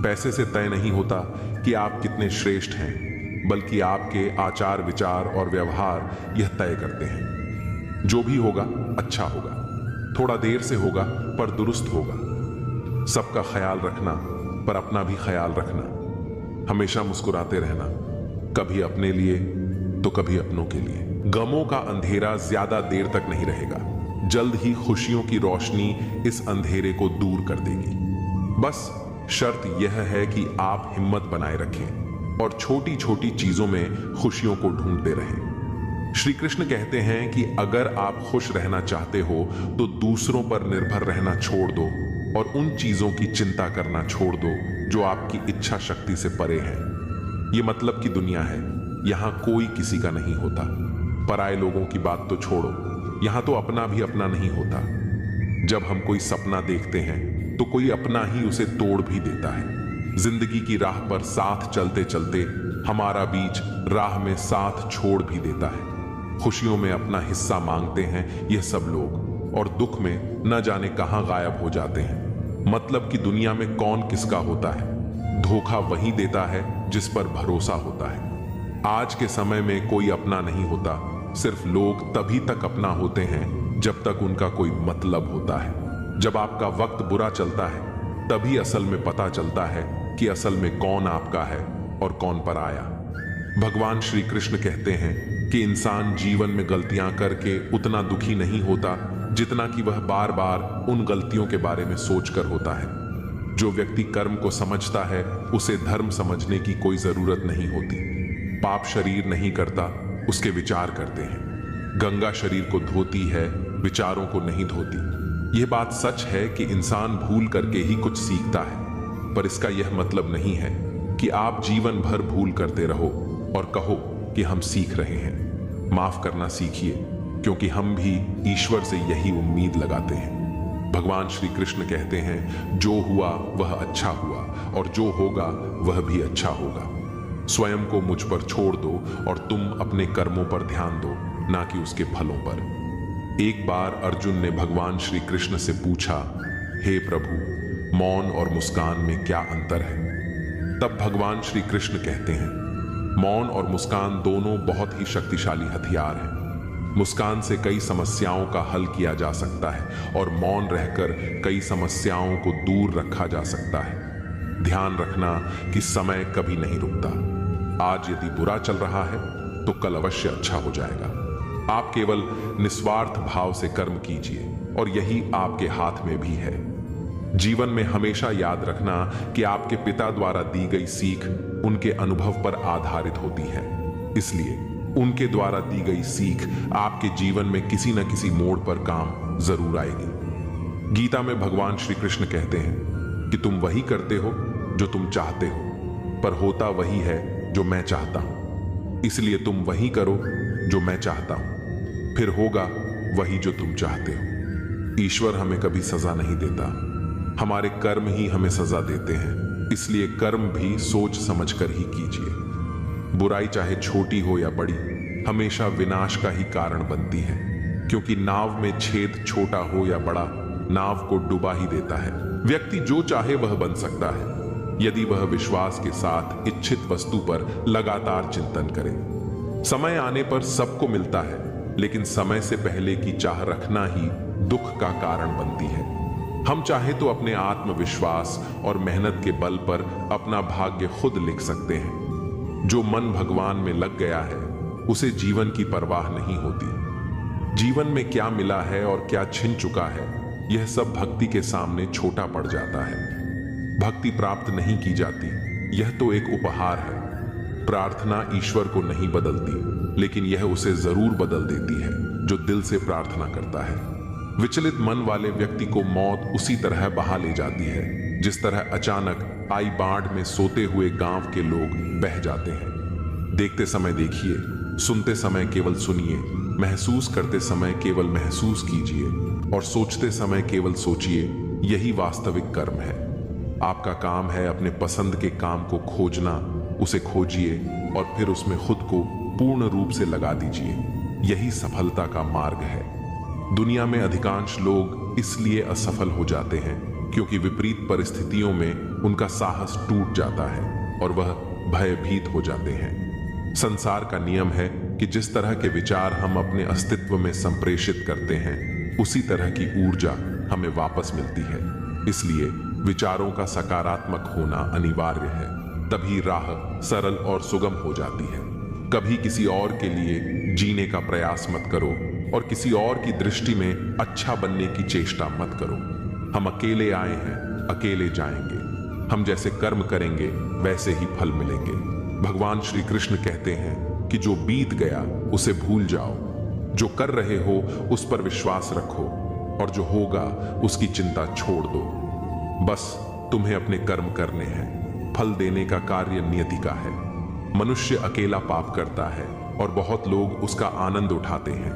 पैसे से तय नहीं होता कि आप कितने श्रेष्ठ हैं, बल्कि आपके आचार विचार और व्यवहार यह तय करते हैं। जो भी होगा अच्छा होगा, थोड़ा देर से होगा पर दुरुस्त होगा। सबका ख्याल रखना पर अपना भी ख्याल रखना। हमेशा मुस्कुराते रहना, कभी अपने लिए तो कभी अपनों के लिए। गमों का अंधेरा ज्यादा देर तक नहीं रहेगा, जल्द ही खुशियों की रोशनी इस अंधेरे को दूर कर देगी। बस शर्त यह है कि आप हिम्मत बनाए रखें और छोटी छोटी चीजों में खुशियों को ढूंढते रहें। श्री कृष्ण कहते हैं कि अगर आप खुश रहना चाहते हो तो दूसरों पर निर्भर रहना छोड़ दो और उन चीजों की चिंता करना छोड़ दो जो आपकी इच्छा शक्ति से परे हैं। ये मतलब की दुनिया है, यहां कोई किसी का नहीं होता। पराये लोगों की बात तो छोड़ो, यहां तो अपना भी अपना नहीं होता। जब हम कोई सपना देखते हैं तो कोई अपना ही उसे तोड़ भी देता है। जिंदगी की राह पर साथ चलते चलते हमारा बीच राह में साथ छोड़ भी देता है। खुशियों में अपना हिस्सा मांगते हैं यह सब लोग और दुख में न जाने कहां गायब हो जाते हैं। मतलब कि दुनिया में कौन किसका होता है। धोखा वही देता है जिस पर भरोसा होता है। आज के समय में कोई अपना नहीं होता, सिर्फ लोग तभी तक अपना होते हैं जब तक उनका कोई मतलब होता है। जब आपका वक्त बुरा चलता है तभी असल में पता चलता है कि असल में कौन आपका है और कौन पराया। भगवान श्री कृष्ण कहते हैं कि इंसान जीवन में गलतियां करके उतना दुखी नहीं होता जितना कि वह बार बार उन गलतियों के बारे में सोचकर होता है। जो व्यक्ति कर्म को समझता है उसे धर्म समझने की कोई जरूरत नहीं होती। पाप शरीर नहीं करता, उसके विचार करते हैं। गंगा शरीर को धोती है, विचारों को नहीं धोती। यह बात सच है कि इंसान भूल करके ही कुछ सीखता है, पर इसका यह मतलब नहीं है कि आप जीवन भर भूल करते रहो और कहो कि हम सीख रहे हैं। माफ करना सीखिए, क्योंकि हम भी ईश्वर से यही उम्मीद लगाते हैं। भगवान श्री कृष्ण कहते हैं, जो हुआ वह अच्छा हुआ और जो होगा वह भी अच्छा होगा। स्वयं को मुझ पर छोड़ दो और तुम अपने कर्मों पर ध्यान दो, ना कि उसके फलों पर। एक बार अर्जुन ने भगवान श्री कृष्ण से पूछा, हे प्रभु, मौन और मुस्कान में क्या अंतर है? तब भगवान श्री कृष्ण कहते हैं, मौन और मुस्कान दोनों बहुत ही शक्तिशाली हथियार हैं। मुस्कान से कई समस्याओं का हल किया जा सकता है और मौन रहकर कई समस्याओं को दूर रखा जा सकता है। ध्यान रखना कि समय कभी नहीं रुकता। आज यदि बुरा चल रहा है तो कल अवश्य अच्छा हो जाएगा। आप केवल निस्वार्थ भाव से कर्म कीजिए और यही आपके हाथ में भी है। जीवन में हमेशा याद रखना कि आपके पिता द्वारा दी गई सीख उनके अनुभव पर आधारित होती है, इसलिए उनके द्वारा दी गई सीख आपके जीवन में किसी न किसी मोड़ पर काम जरूर आएगी। गीता में भगवान श्री कृष्ण कहते हैं कि तुम वही करते हो जो तुम चाहते हो, पर होता वही है जो मैं चाहता हूं। इसलिए तुम वही करो जो मैं चाहता हूं, फिर होगा वही जो तुम चाहते हो। ईश्वर हमें कभी सजा नहीं देता, हमारे कर्म ही हमें सजा देते हैं। इसलिए कर्म भी सोच समझकर ही कीजिए। बुराई चाहे छोटी हो या बड़ी, हमेशा विनाश का ही कारण बनती है, क्योंकि नाव में छेद छोटा हो या बड़ा, नाव को डुबा ही देता है। व्यक्ति जो चाहे वह बन सकता है, यदि वह विश्वास के साथ इच्छित वस्तु पर लगातार चिंतन करे। समय आने पर सबको मिलता है, लेकिन समय से पहले की चाह रखना ही दुख का कारण बनती है। हम चाहे तो अपने आत्मविश्वास और मेहनत के बल पर अपना भाग्य खुद लिख सकते हैं। जो मन भगवान में लग गया है, उसे जीवन की परवाह नहीं होती। जीवन में क्या मिला है और क्या छिन चुका है, यह सब भक्ति के सामने छोटा पड़ जाता है। भक्ति प्राप्त नहीं की जाती, यह तो एक उपहार है। प्रार्थना ईश्वर को नहीं बदलती, लेकिन यह उसे जरूर बदल देती है जो दिल से प्रार्थना करता है। विचलित मन वाले व्यक्ति को मौत उसी तरह बहा ले जाती है, जिस तरह अचानक आई बाढ़ में सोते हुए गांव के लोग बह जाते हैं। देखते समय देखिए, सुनते समय केवल सुनिए, महसूस करते समय केवल महसूस कीजिए और सोचते समय केवल सोचिए। यही वास्तविक कर्म है। आपका काम है अपने पसंद के काम को खोजना, उसे खोजिए और फिर उसमें खुद को पूर्ण रूप से लगा दीजिए। यही सफलता का मार्ग है। दुनिया में अधिकांश लोग इसलिए असफल हो जाते हैं क्योंकि विपरीत परिस्थितियों में उनका साहस टूट जाता है और वह भयभीत हो जाते हैं। संसार का नियम है कि जिस तरह के विचार हम अपने अस्तित्व में संप्रेषित करते हैं, उसी तरह की ऊर्जा हमें वापस मिलती है। इसलिए विचारों का सकारात्मक होना अनिवार्य है, तभी राह सरल और सुगम हो जाती है। कभी किसी और के लिए जीने का प्रयास मत करो और किसी और की दृष्टि में अच्छा बनने की चेष्टा मत करो। हम अकेले आए हैं, अकेले जाएंगे। हम जैसे कर्म करेंगे वैसे ही फल मिलेंगे। भगवान श्री कृष्ण कहते हैं कि जो बीत गया उसे भूल जाओ, जो कर रहे हो उस पर विश्वास रखो और जो होगा उसकी चिंता छोड़ दो। बस तुम्हें अपने कर्म करने हैं, फल देने का कार्य नियति का है। मनुष्य अकेला पाप करता है और बहुत लोग उसका आनंद उठाते हैं।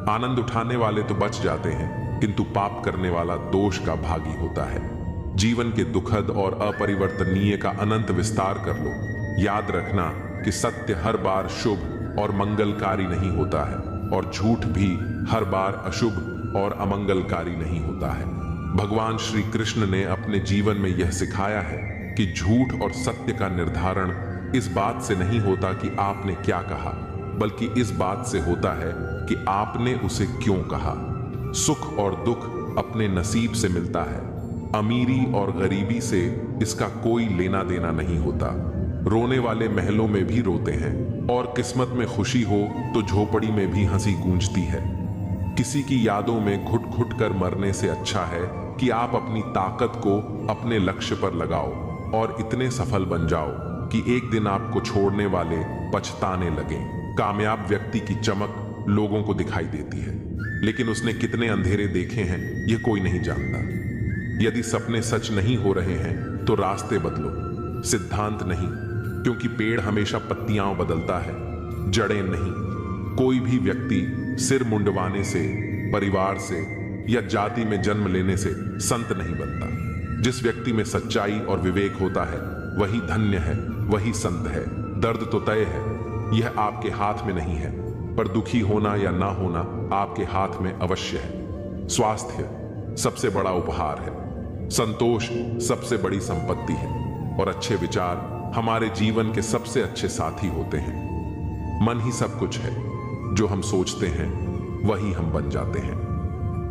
आनंद उठाने वाले तो बच जाते हैं, किंतु पाप करने वाला दोष का भागी होता है। जीवन के दुखद और अपरिवर्तनीय का अनंत विस्तार कर लो। याद रखना कि सत्य हर बार शुभ और मंगलकारी नहीं होता है और झूठ भी हर बार अशुभ और अमंगलकारी नहीं होता है। भगवान श्री कृष्ण ने अपने जीवन में यह सिखाया है कि झूठ और सत्य का निर्धारण इस बात से नहीं होता कि आपने क्या कहा, बल्कि इस बात से होता है कि आपने उसे क्यों कहा। सुख और दुख अपने नसीब से मिलता है। अमीरी और गरीबी से इसका कोई लेना देना नहीं होता। रोने वाले महलों में भी रोते हैं और किस्मत में खुशी हो तो झोपड़ी में भी हंसी गूंजती है। किसी की यादों में घुट घुट कर मरने से अच्छा है कि आप अपनी ताकत को अपने लक्ष्य पर लगाओ और इतने सफल बन जाओ कि एक दिन आपको छोड़ने वाले पछताने लगें। कामयाब व्यक्ति की चमक लोगों को दिखाई देती है, लेकिन उसने कितने अंधेरे देखे हैं यह कोई नहीं जानता। यदि सपने सच नहीं हो रहे हैं तो रास्ते बदलो, सिद्धांत नहीं, क्योंकि पेड़ हमेशा पत्तियां बदलता है, जड़ें नहीं। कोई भी व्यक्ति सिर मुंडवाने से, परिवार से या जाति में जन्म लेने से संत नहीं बनता। जिस व्यक्ति में सच्चाई और विवेक होता है वही धन्य है, वही संत है। दर्द तो तय है, यह आपके हाथ में नहीं है, पर दुखी होना या ना होना आपके हाथ में अवश्य है। स्वास्थ्य सबसे बड़ा उपहार है, संतोष सबसे बड़ी संपत्ति है, और अच्छे विचार हमारे जीवन के सबसे अच्छे साथी होते हैं। मन ही सब कुछ है, जो हम सोचते हैं वही हम बन जाते हैं।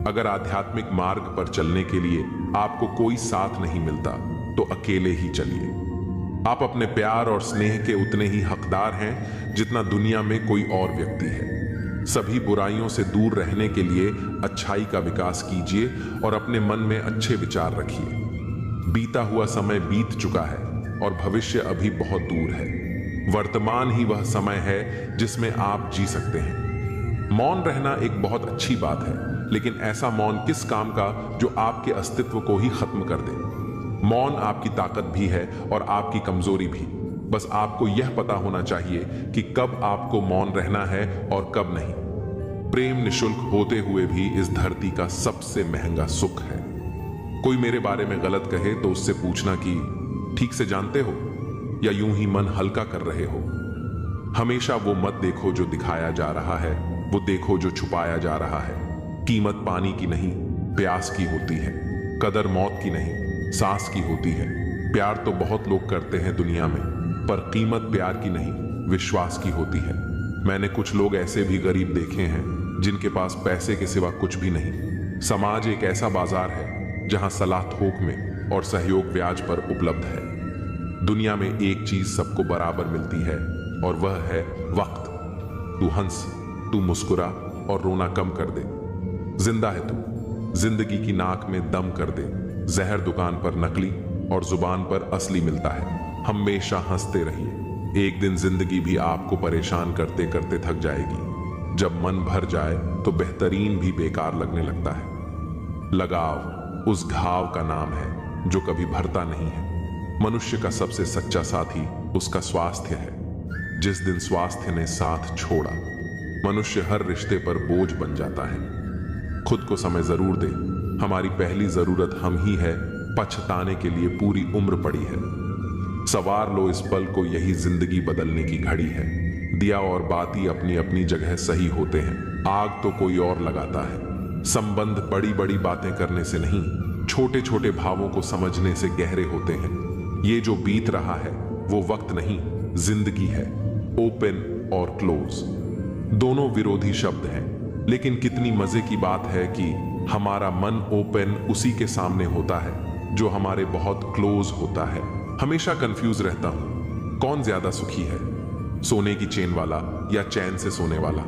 अगर आध्यात्मिक मार्ग पर चलने के लिए आपको कोई साथ नहीं मिलता तो अकेले ही चलिए। आप अपने प्यार और स्नेह के उतने ही हकदार हैं जितना दुनिया में कोई और व्यक्ति है। सभी बुराइयों से दूर रहने के लिए अच्छाई का विकास कीजिए और अपने मन में अच्छे विचार रखिए। बीता हुआ समय बीत चुका है और भविष्य अभी बहुत दूर है। वर्तमान ही वह समय है जिसमें आप जी सकते हैं। मौन रहना एक बहुत अच्छी बात है, लेकिन ऐसा मौन किस काम का जो आपके अस्तित्व को ही खत्म कर दे। मौन आपकी ताकत भी है और आपकी कमजोरी भी। बस आपको यह पता होना चाहिए कि कब आपको मौन रहना है और कब नहीं। प्रेम निशुल्क होते हुए भी इस धरती का सबसे महंगा सुख है। कोई मेरे बारे में गलत कहे तो उससे पूछना कि ठीक से जानते हो या यूं ही मन हल्का कर रहे हो। हमेशा वो मत देखो जो दिखाया जा रहा है, वो देखो जो छुपाया जा रहा है। कीमत पानी की नहीं, प्यास की होती है। कदर मौत की नहीं, सांस की होती है। प्यार तो बहुत लोग करते हैं दुनिया में, पर कीमत प्यार की नहीं, विश्वास की होती है। मैंने कुछ लोग ऐसे भी गरीब देखे हैं जिनके पास पैसे के सिवा कुछ भी नहीं। समाज एक ऐसा बाजार है जहां सलाह थोक में और सहयोग ब्याज पर उपलब्ध है। दुनिया में एक चीज सबको बराबर मिलती है और वह है वक्त। तू हंस, तू मुस्कुरा और रोना कम कर दे। जिंदा है तू, जिंदगी की नाक में दम कर दे। जहर दुकान पर नकली और जुबान पर असली मिलता है। हमेशा हंसते रहिए। एक दिन जिंदगी भी आपको परेशान करते करते थक जाएगी। जब मन भर जाए तो बेहतरीन भी बेकार लगने लगता है। लगाव उस घाव का नाम है जो कभी भरता नहीं है। मनुष्य का सबसे सच्चा साथी उसका स्वास्थ्य है। जिस दिन स्वास्थ्य ने साथ छोड़ा, मनुष्य हर रिश्ते पर बोझ बन जाता है। खुद को समय जरूर दे। हमारी पहली जरूरत हम ही है। पछताने के लिए पूरी उम्र पड़ी है। सवार लो इस पल को, यही जिंदगी बदलने की घड़ी है। दिया और बाती अपनी अपनी जगह सही होते हैं। आग तो कोई और लगाता है। संबंध बड़ी बड़ी बातें करने से नहीं, छोटे छोटे भावों को समझने से गहरे होते हैं। ये जो बीत रहा है वो वक्त नहीं, जिंदगी है। ओपन और क्लोज दोनों विरोधी शब्द हैं, लेकिन कितनी मजे की बात है कि हमारा मन ओपन उसी के सामने होता है जो हमारे बहुत क्लोज होता है। हमेशा कंफ्यूज रहता हूं, कौन ज्यादा सुखी है, सोने की चेन वाला या चैन से सोने वाला।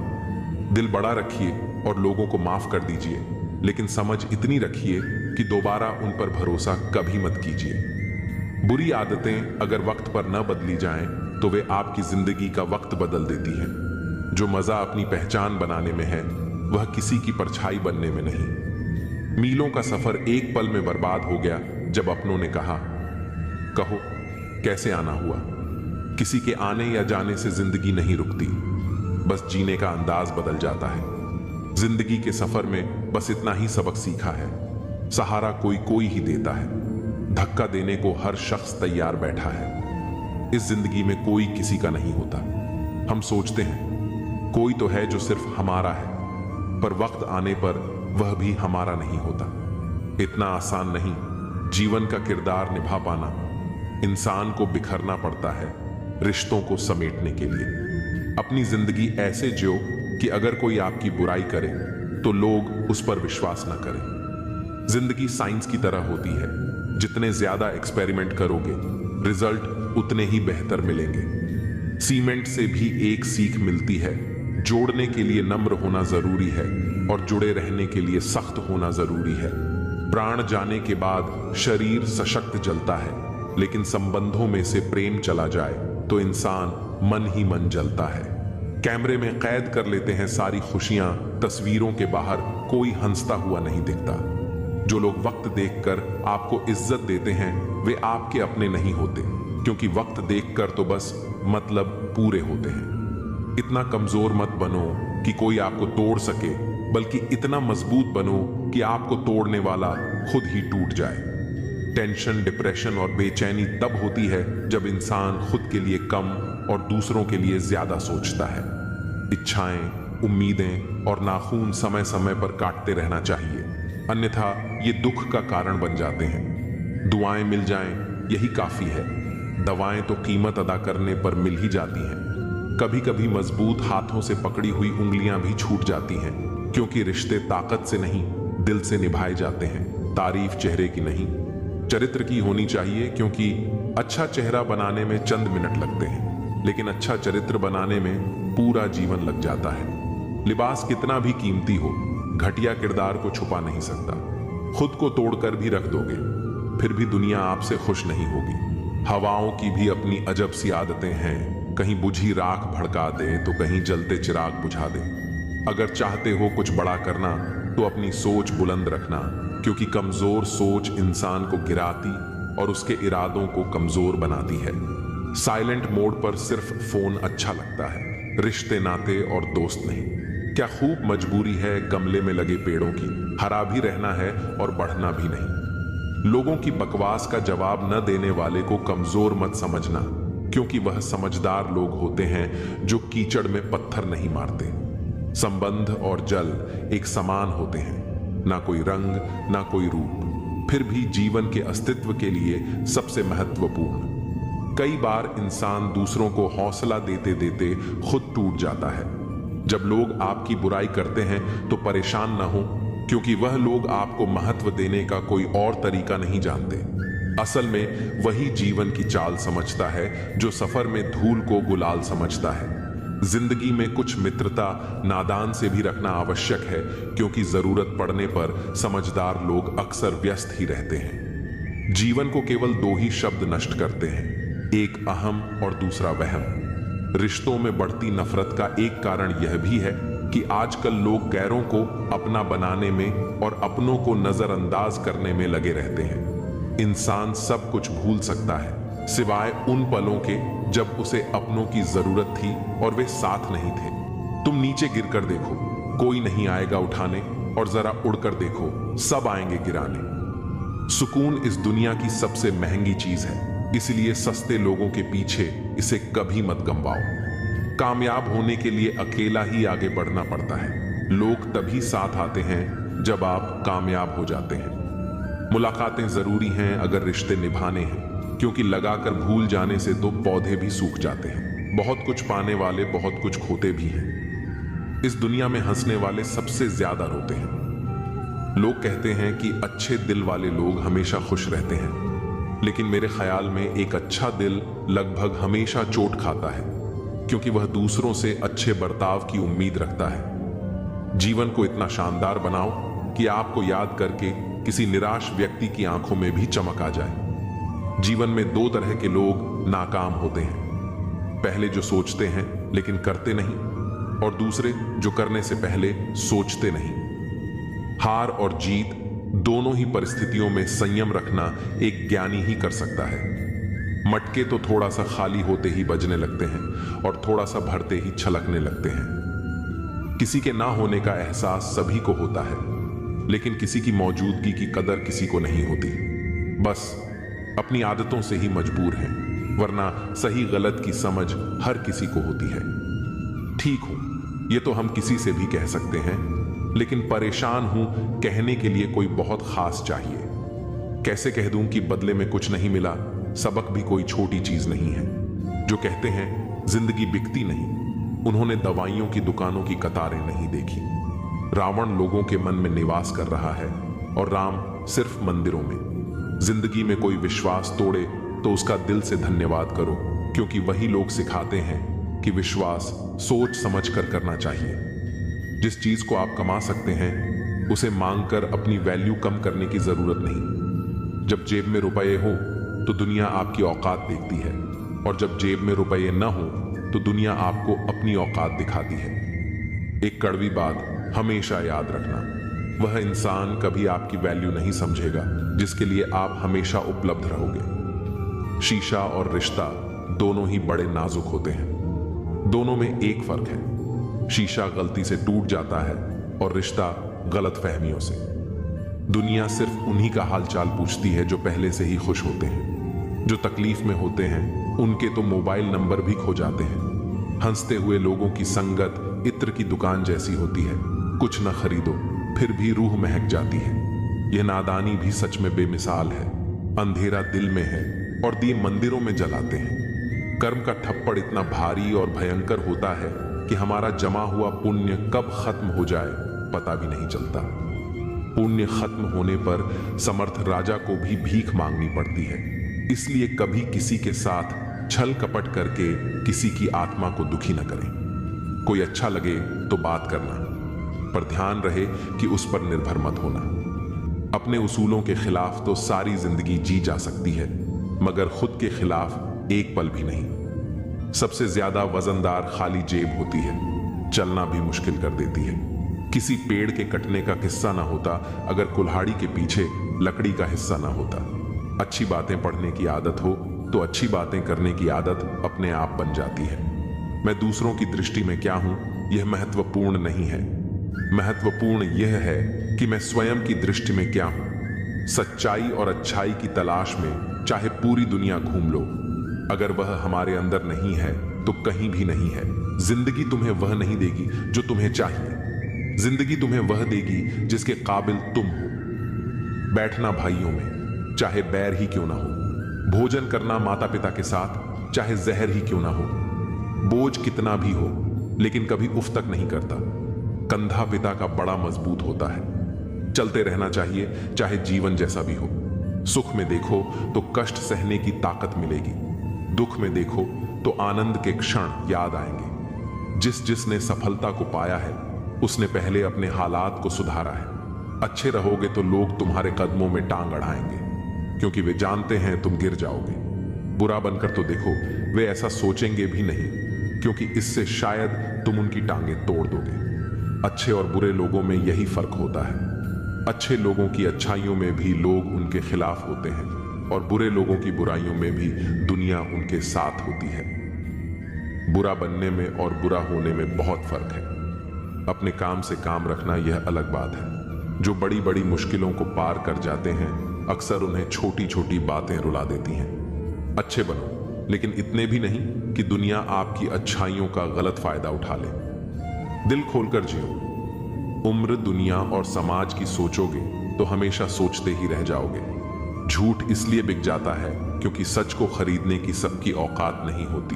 दिल बड़ा रखिए और लोगों को माफ कर दीजिए, लेकिन समझ इतनी रखिए कि दोबारा उन पर भरोसा कभी मत कीजिए। बुरी आदतें अगर वक्त पर न बदली जाएं तो वे आपकी जिंदगी का वक्त बदल देती हैं। जो मजा अपनी पहचान बनाने में है वह किसी की परछाई बनने में नहीं। मीलों का सफर एक पल में बर्बाद हो गया जब अपनों ने कहा, कहो कैसे आना हुआ। किसी के आने या जाने से जिंदगी नहीं रुकती, बस जीने का अंदाज बदल जाता है। जिंदगी के सफर में बस इतना ही सबक सीखा है, सहारा कोई कोई ही देता है। धक्का देने को हर शख्स तैयार बैठा है। इस जिंदगी में कोई किसी का नहीं होता। हम सोचते हैं कोई तो है जो सिर्फ हमारा है, पर वक्त आने पर वह भी हमारा नहीं होता। इतना आसान नहीं जीवन का किरदार निभा पाना। इंसान को बिखरना पड़ता है रिश्तों को समेटने के लिए। अपनी जिंदगी ऐसे जियो कि अगर कोई आपकी बुराई करे तो लोग उस पर विश्वास न करें। जिंदगी साइंस की तरह होती है, जितने ज्यादा एक्सपेरिमेंट करोगे रिजल्ट उतने ही बेहतर मिलेंगे। सीमेंट से भी एक सीख मिलती है, जोड़ने के लिए नम्र होना जरूरी है और जुड़े रहने के लिए सख्त होना जरूरी है। प्राण जाने के बाद शरीर सशक्त जलता है, लेकिन संबंधों में से प्रेम चला जाए तो इंसान मन ही मन जलता है। कैमरे में कैद कर लेते हैं सारी खुशियां, तस्वीरों के बाहर कोई हंसता हुआ नहीं दिखता। जो लोग वक्त देखकर आपको इज्जत देते हैं वे आपके अपने नहीं होते, क्योंकि वक्त देखकर तो बस मतलब पूरे होते हैं। इतना कमजोर मत बनो कि कोई आपको तोड़ सके, बल्कि इतना मजबूत बनो कि आपको तोड़ने वाला खुद ही टूट जाए। टेंशन, डिप्रेशन और बेचैनी तब होती है जब इंसान खुद के लिए कम और दूसरों के लिए ज्यादा सोचता है। इच्छाएं, उम्मीदें और नाखून समय समय पर काटते रहना चाहिए, अन्यथा ये दुख का कारण बन जाते हैं। दुआएं मिल जाएं यही काफी है, दवाएं तो कीमत अदा करने पर मिल ही जाती हैं। कभी कभी मजबूत हाथों से पकड़ी हुई उंगलियां भी छूट जाती हैं, क्योंकि रिश्ते ताकत से नहीं दिल से निभाए जाते हैं, तारीफ चेहरे की नहीं चरित्र की होनी चाहिए। क्योंकि अच्छा चेहरा बनाने में चंद मिनट लगते हैं, लेकिन अच्छा चरित्र बनाने में पूरा जीवन लग जाता है। लिबास कितना भी कीमती हो, घटिया किरदार को छुपा नहीं सकता। खुद को तोड़कर भी रख दोगे, फिर भी दुनिया आपसे खुश नहीं होगी। हवाओं की भी अपनी अजब सी आदतें हैं, कहीं बुझी राख भड़का दे तो कहीं जलते चिराग बुझा दे। अगर चाहते हो कुछ बड़ा करना तो अपनी सोच बुलंद रखना, क्योंकि कमजोर सोच इंसान को गिराती और उसके इरादों को कमजोर बनाती है। साइलेंट मोड पर सिर्फ फोन अच्छा लगता है, रिश्ते नाते और दोस्त नहीं। क्या खूब मजबूरी है गमले में लगे पेड़ों की, हरा भी रहना है और बढ़ना भी नहीं। लोगों की बकवास का जवाब न देने वाले को कमजोर मत समझना, क्योंकि वह समझदार लोग होते हैं जो कीचड़ में पत्थर नहीं मारते। संबंध और जल एक समान होते हैं, ना कोई रंग ना कोई रूप, फिर भी जीवन के अस्तित्व के लिए सबसे महत्वपूर्ण। कई बार इंसान दूसरों को हौसला देते देते खुद टूट जाता है। जब लोग आपकी बुराई करते हैं तो परेशान ना हो, क्योंकि वह लोग आपको महत्व देने का कोई और तरीका नहीं जानते। असल में वही जीवन की चाल समझता है जो सफर में धूल को गुलाल समझता है। जिंदगी में कुछ मित्रता नादान से भी रखना आवश्यक है, क्योंकि जरूरत पड़ने पर समझदार लोग अक्सर व्यस्त ही रहते हैं। जीवन को केवल दो ही शब्द नष्ट करते हैं, एक अहम और दूसरा वहम। रिश्तों में बढ़ती नफरत का एक कारण यह भी है कि आजकल लोग गैरों को अपना बनाने में और अपनों को नजरअंदाज करने में लगे रहते हैं। इंसान सब कुछ भूल सकता है सिवाय उन पलों के जब उसे अपनों की जरूरत थी और वे साथ नहीं थे। तुम नीचे गिरकर देखो, कोई नहीं आएगा उठाने, और जरा उड़कर देखो, सब आएंगे गिराने। सुकून इस दुनिया की सबसे महंगी चीज है, इसलिए सस्ते लोगों के पीछे इसे कभी मत गंवाओ। कामयाब होने के लिए अकेला ही आगे बढ़ना पड़ता है। लोग तभी साथ आते हैं जब आप कामयाब हो जाते हैं। मुलाकातें जरूरी हैं अगर रिश्ते निभाने हैं, क्योंकि लगाकर भूल जाने से तो पौधे भी सूख जाते हैं। बहुत कुछ पाने वाले बहुत कुछ खोते भी हैं। इस दुनिया में हंसने वाले सबसे ज्यादा रोते हैं। लोग कहते हैं कि अच्छे दिल वाले लोग हमेशा खुश रहते हैं, लेकिन मेरे ख्याल में एक अच्छा दिल लगभग हमेशा चोट खाता है, क्योंकि वह दूसरों से अच्छे बर्ताव की उम्मीद रखता है। जीवन को इतना शानदार बनाओ कि आपको याद करके किसी निराश व्यक्ति की आंखों में भी चमक आ जाए। जीवन में दो तरह के लोग नाकाम होते हैं, पहले जो सोचते हैं लेकिन करते नहीं, और दूसरे जो करने से पहले सोचते नहीं। हार और जीत दोनों ही परिस्थितियों में संयम रखना एक ज्ञानी ही कर सकता है। मटके तो थोड़ा सा खाली होते ही बजने लगते हैं और थोड़ा सा भरते ही छलकने लगते हैं। किसी के ना होने का एहसास सभी को होता है, लेकिन किसी की मौजूदगी की कदर किसी को नहीं होती। बस अपनी आदतों से ही मजबूर हैं, वरना सही गलत की समझ हर किसी को होती है। ठीक हूं, ये तो हम किसी से भी कह सकते हैं, लेकिन परेशान हूं कहने के लिए कोई बहुत खास चाहिए। कैसे कह दूं कि बदले में कुछ नहीं मिला, सबक भी कोई छोटी चीज नहीं है। जो कहते हैं जिंदगी बिकती नहीं, उन्होंने दवाइयों की दुकानों की कतारें नहीं देखी। रावण लोगों के मन में निवास कर रहा है और राम सिर्फ मंदिरों में। जिंदगी में कोई विश्वास तोड़े तो उसका दिल से धन्यवाद करो, क्योंकि वही लोग सिखाते हैं कि विश्वास सोच समझ कर करना चाहिए। जिस चीज को आप कमा सकते हैं उसे मांगकर अपनी वैल्यू कम करने की जरूरत नहीं। जब जेब में रुपए हो तो दुनिया आपकी औकात देखती है, और जब जेब में रुपए न हो तो दुनिया आपको अपनी औकात दिखाती है। एक कड़वी बात हमेशा याद रखना, वह इंसान कभी आपकी वैल्यू नहीं समझेगा जिसके लिए आप हमेशा उपलब्ध रहोगे। शीशा और रिश्ता दोनों ही बड़े नाजुक होते हैं। दोनों में एक फर्क है, शीशा गलती से टूट जाता है और रिश्ता गलत फहमियों से। दुनिया सिर्फ उन्हीं का हालचाल पूछती है जो पहले से ही खुश होते हैं। जो तकलीफ में होते हैं उनके तो मोबाइल नंबर भी खो जाते हैं। हंसते हुए लोगों की संगत इत्र की दुकान जैसी होती है, कुछ न खरीदो फिर भी रूह महक जाती है। यह नादानी भी सच में बेमिसाल है। अंधेरा दिल में है और दिए मंदिरों में जलाते हैं। कर्म का थप्पड़ इतना भारी और भयंकर होता है कि हमारा जमा हुआ पुण्य कब खत्म हो जाए पता भी नहीं चलता। पुण्य खत्म होने पर समर्थ राजा को भी भीख मांगनी पड़ती है। इसलिए कभी किसी के साथ छल कपट करके किसी की आत्मा को दुखी न करें। कोई अच्छा लगे तो बात करना, पर ध्यान रहे कि उस पर निर्भर मत होना। अपने उसूलों के खिलाफ तो सारी जिंदगी जी जा सकती है, मगर खुद के खिलाफ एक पल भी नहीं। सबसे ज्यादा वजनदार खाली जेब होती है, चलना भी मुश्किल कर देती है। किसी पेड़ के कटने का किस्सा ना होता अगर कुल्हाड़ी के पीछे लकड़ी का हिस्सा ना होता। अच्छी बातें पढ़ने की आदत हो तो अच्छी बातें करने की आदत अपने आप बन जाती है। मैं दूसरों की दृष्टि में क्या हूं यह महत्वपूर्ण नहीं है। महत्वपूर्ण यह है कि मैं स्वयं की दृष्टि में क्या हूं। सच्चाई और अच्छाई की तलाश में चाहे पूरी दुनिया घूम लो, अगर वह हमारे अंदर नहीं है तो कहीं भी नहीं है। जिंदगी तुम्हें वह नहीं देगी जो तुम्हें चाहिए। जिंदगी तुम्हें वह देगी जिसके काबिल तुम हो। बैठना भाइयों में चाहे बैर ही क्यों ना हो, भोजन करना माता पिता के साथ चाहे जहर ही क्यों ना हो, बोझ कितना भी हो लेकिन कभी उफ तक नहीं करता। कंधा पिता का बड़ा मजबूत होता है। चलते रहना चाहिए चाहे जीवन जैसा भी हो। सुख में देखो तो कष्ट सहने की ताकत मिलेगी, दुख में देखो तो आनंद के क्षण याद आएंगे। जिसने सफलता को पाया है उसने पहले अपने हालात को सुधारा है। अच्छे रहोगे तो लोग तुम्हारे कदमों में टांग अड़ाएंगे, क्योंकि वे जानते हैं तुम गिर जाओगे। बुरा बनकर तो देखो, वे ऐसा सोचेंगे भी नहीं, क्योंकि इससे शायद तुम उनकी टांगें तोड़ दोगे। अच्छे और बुरे लोगों में यही फर्क होता है। अच्छे लोगों की अच्छाइयों में भी लोग उनके खिलाफ होते हैं और बुरे लोगों की बुराइयों में भी दुनिया उनके साथ होती है। बुरा बनने में और बुरा होने में बहुत फर्क है। अपने काम से काम रखना यह अलग बात है। जो बड़ी बड़ी मुश्किलों को पार कर जाते हैं अक्सर उन्हें छोटी छोटी बातें रुला देती हैं। अच्छे बनो, लेकिन इतने भी नहीं कि दुनिया आपकी अच्छाइयों का गलत फायदा उठा ले। दिल खोलकर जियो। उम्र, दुनिया और समाज की सोचोगे तो हमेशा सोचते ही रह जाओगे। झूठ इसलिए बिक जाता है क्योंकि सच को खरीदने की सबकी औकात नहीं होती।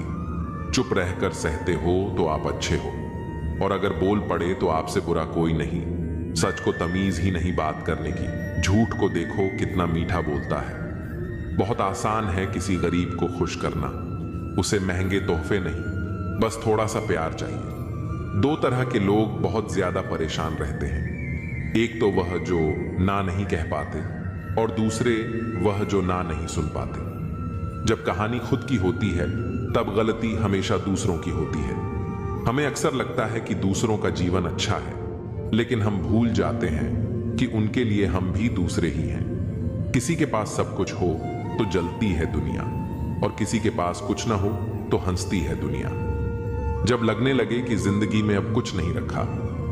चुप रहकर सहते हो तो आप अच्छे हो, और अगर बोल पड़े तो आपसे बुरा कोई नहीं। सच को तमीज ही नहीं बात करने की। झूठ को देखो कितना मीठा बोलता है। बहुत आसान है किसी गरीब को खुश करना। उसे महंगे तोहफे नहीं, बस थोड़ा सा प्यार चाहिए। दो तरह के लोग बहुत ज्यादा परेशान रहते हैं। एक तो वह जो ना नहीं कह पाते, और दूसरे वह जो ना नहीं सुन पाते। जब कहानी खुद की होती है तब गलती हमेशा दूसरों की होती है। हमें अक्सर लगता है कि दूसरों का जीवन अच्छा है, लेकिन हम भूल जाते हैं कि उनके लिए हम भी दूसरे ही हैं। किसी के पास सब कुछ हो तो जलती है दुनिया, और किसी के पास कुछ ना हो तो हंसती है दुनिया। जब लगने लगे कि जिंदगी में अब कुछ नहीं रखा,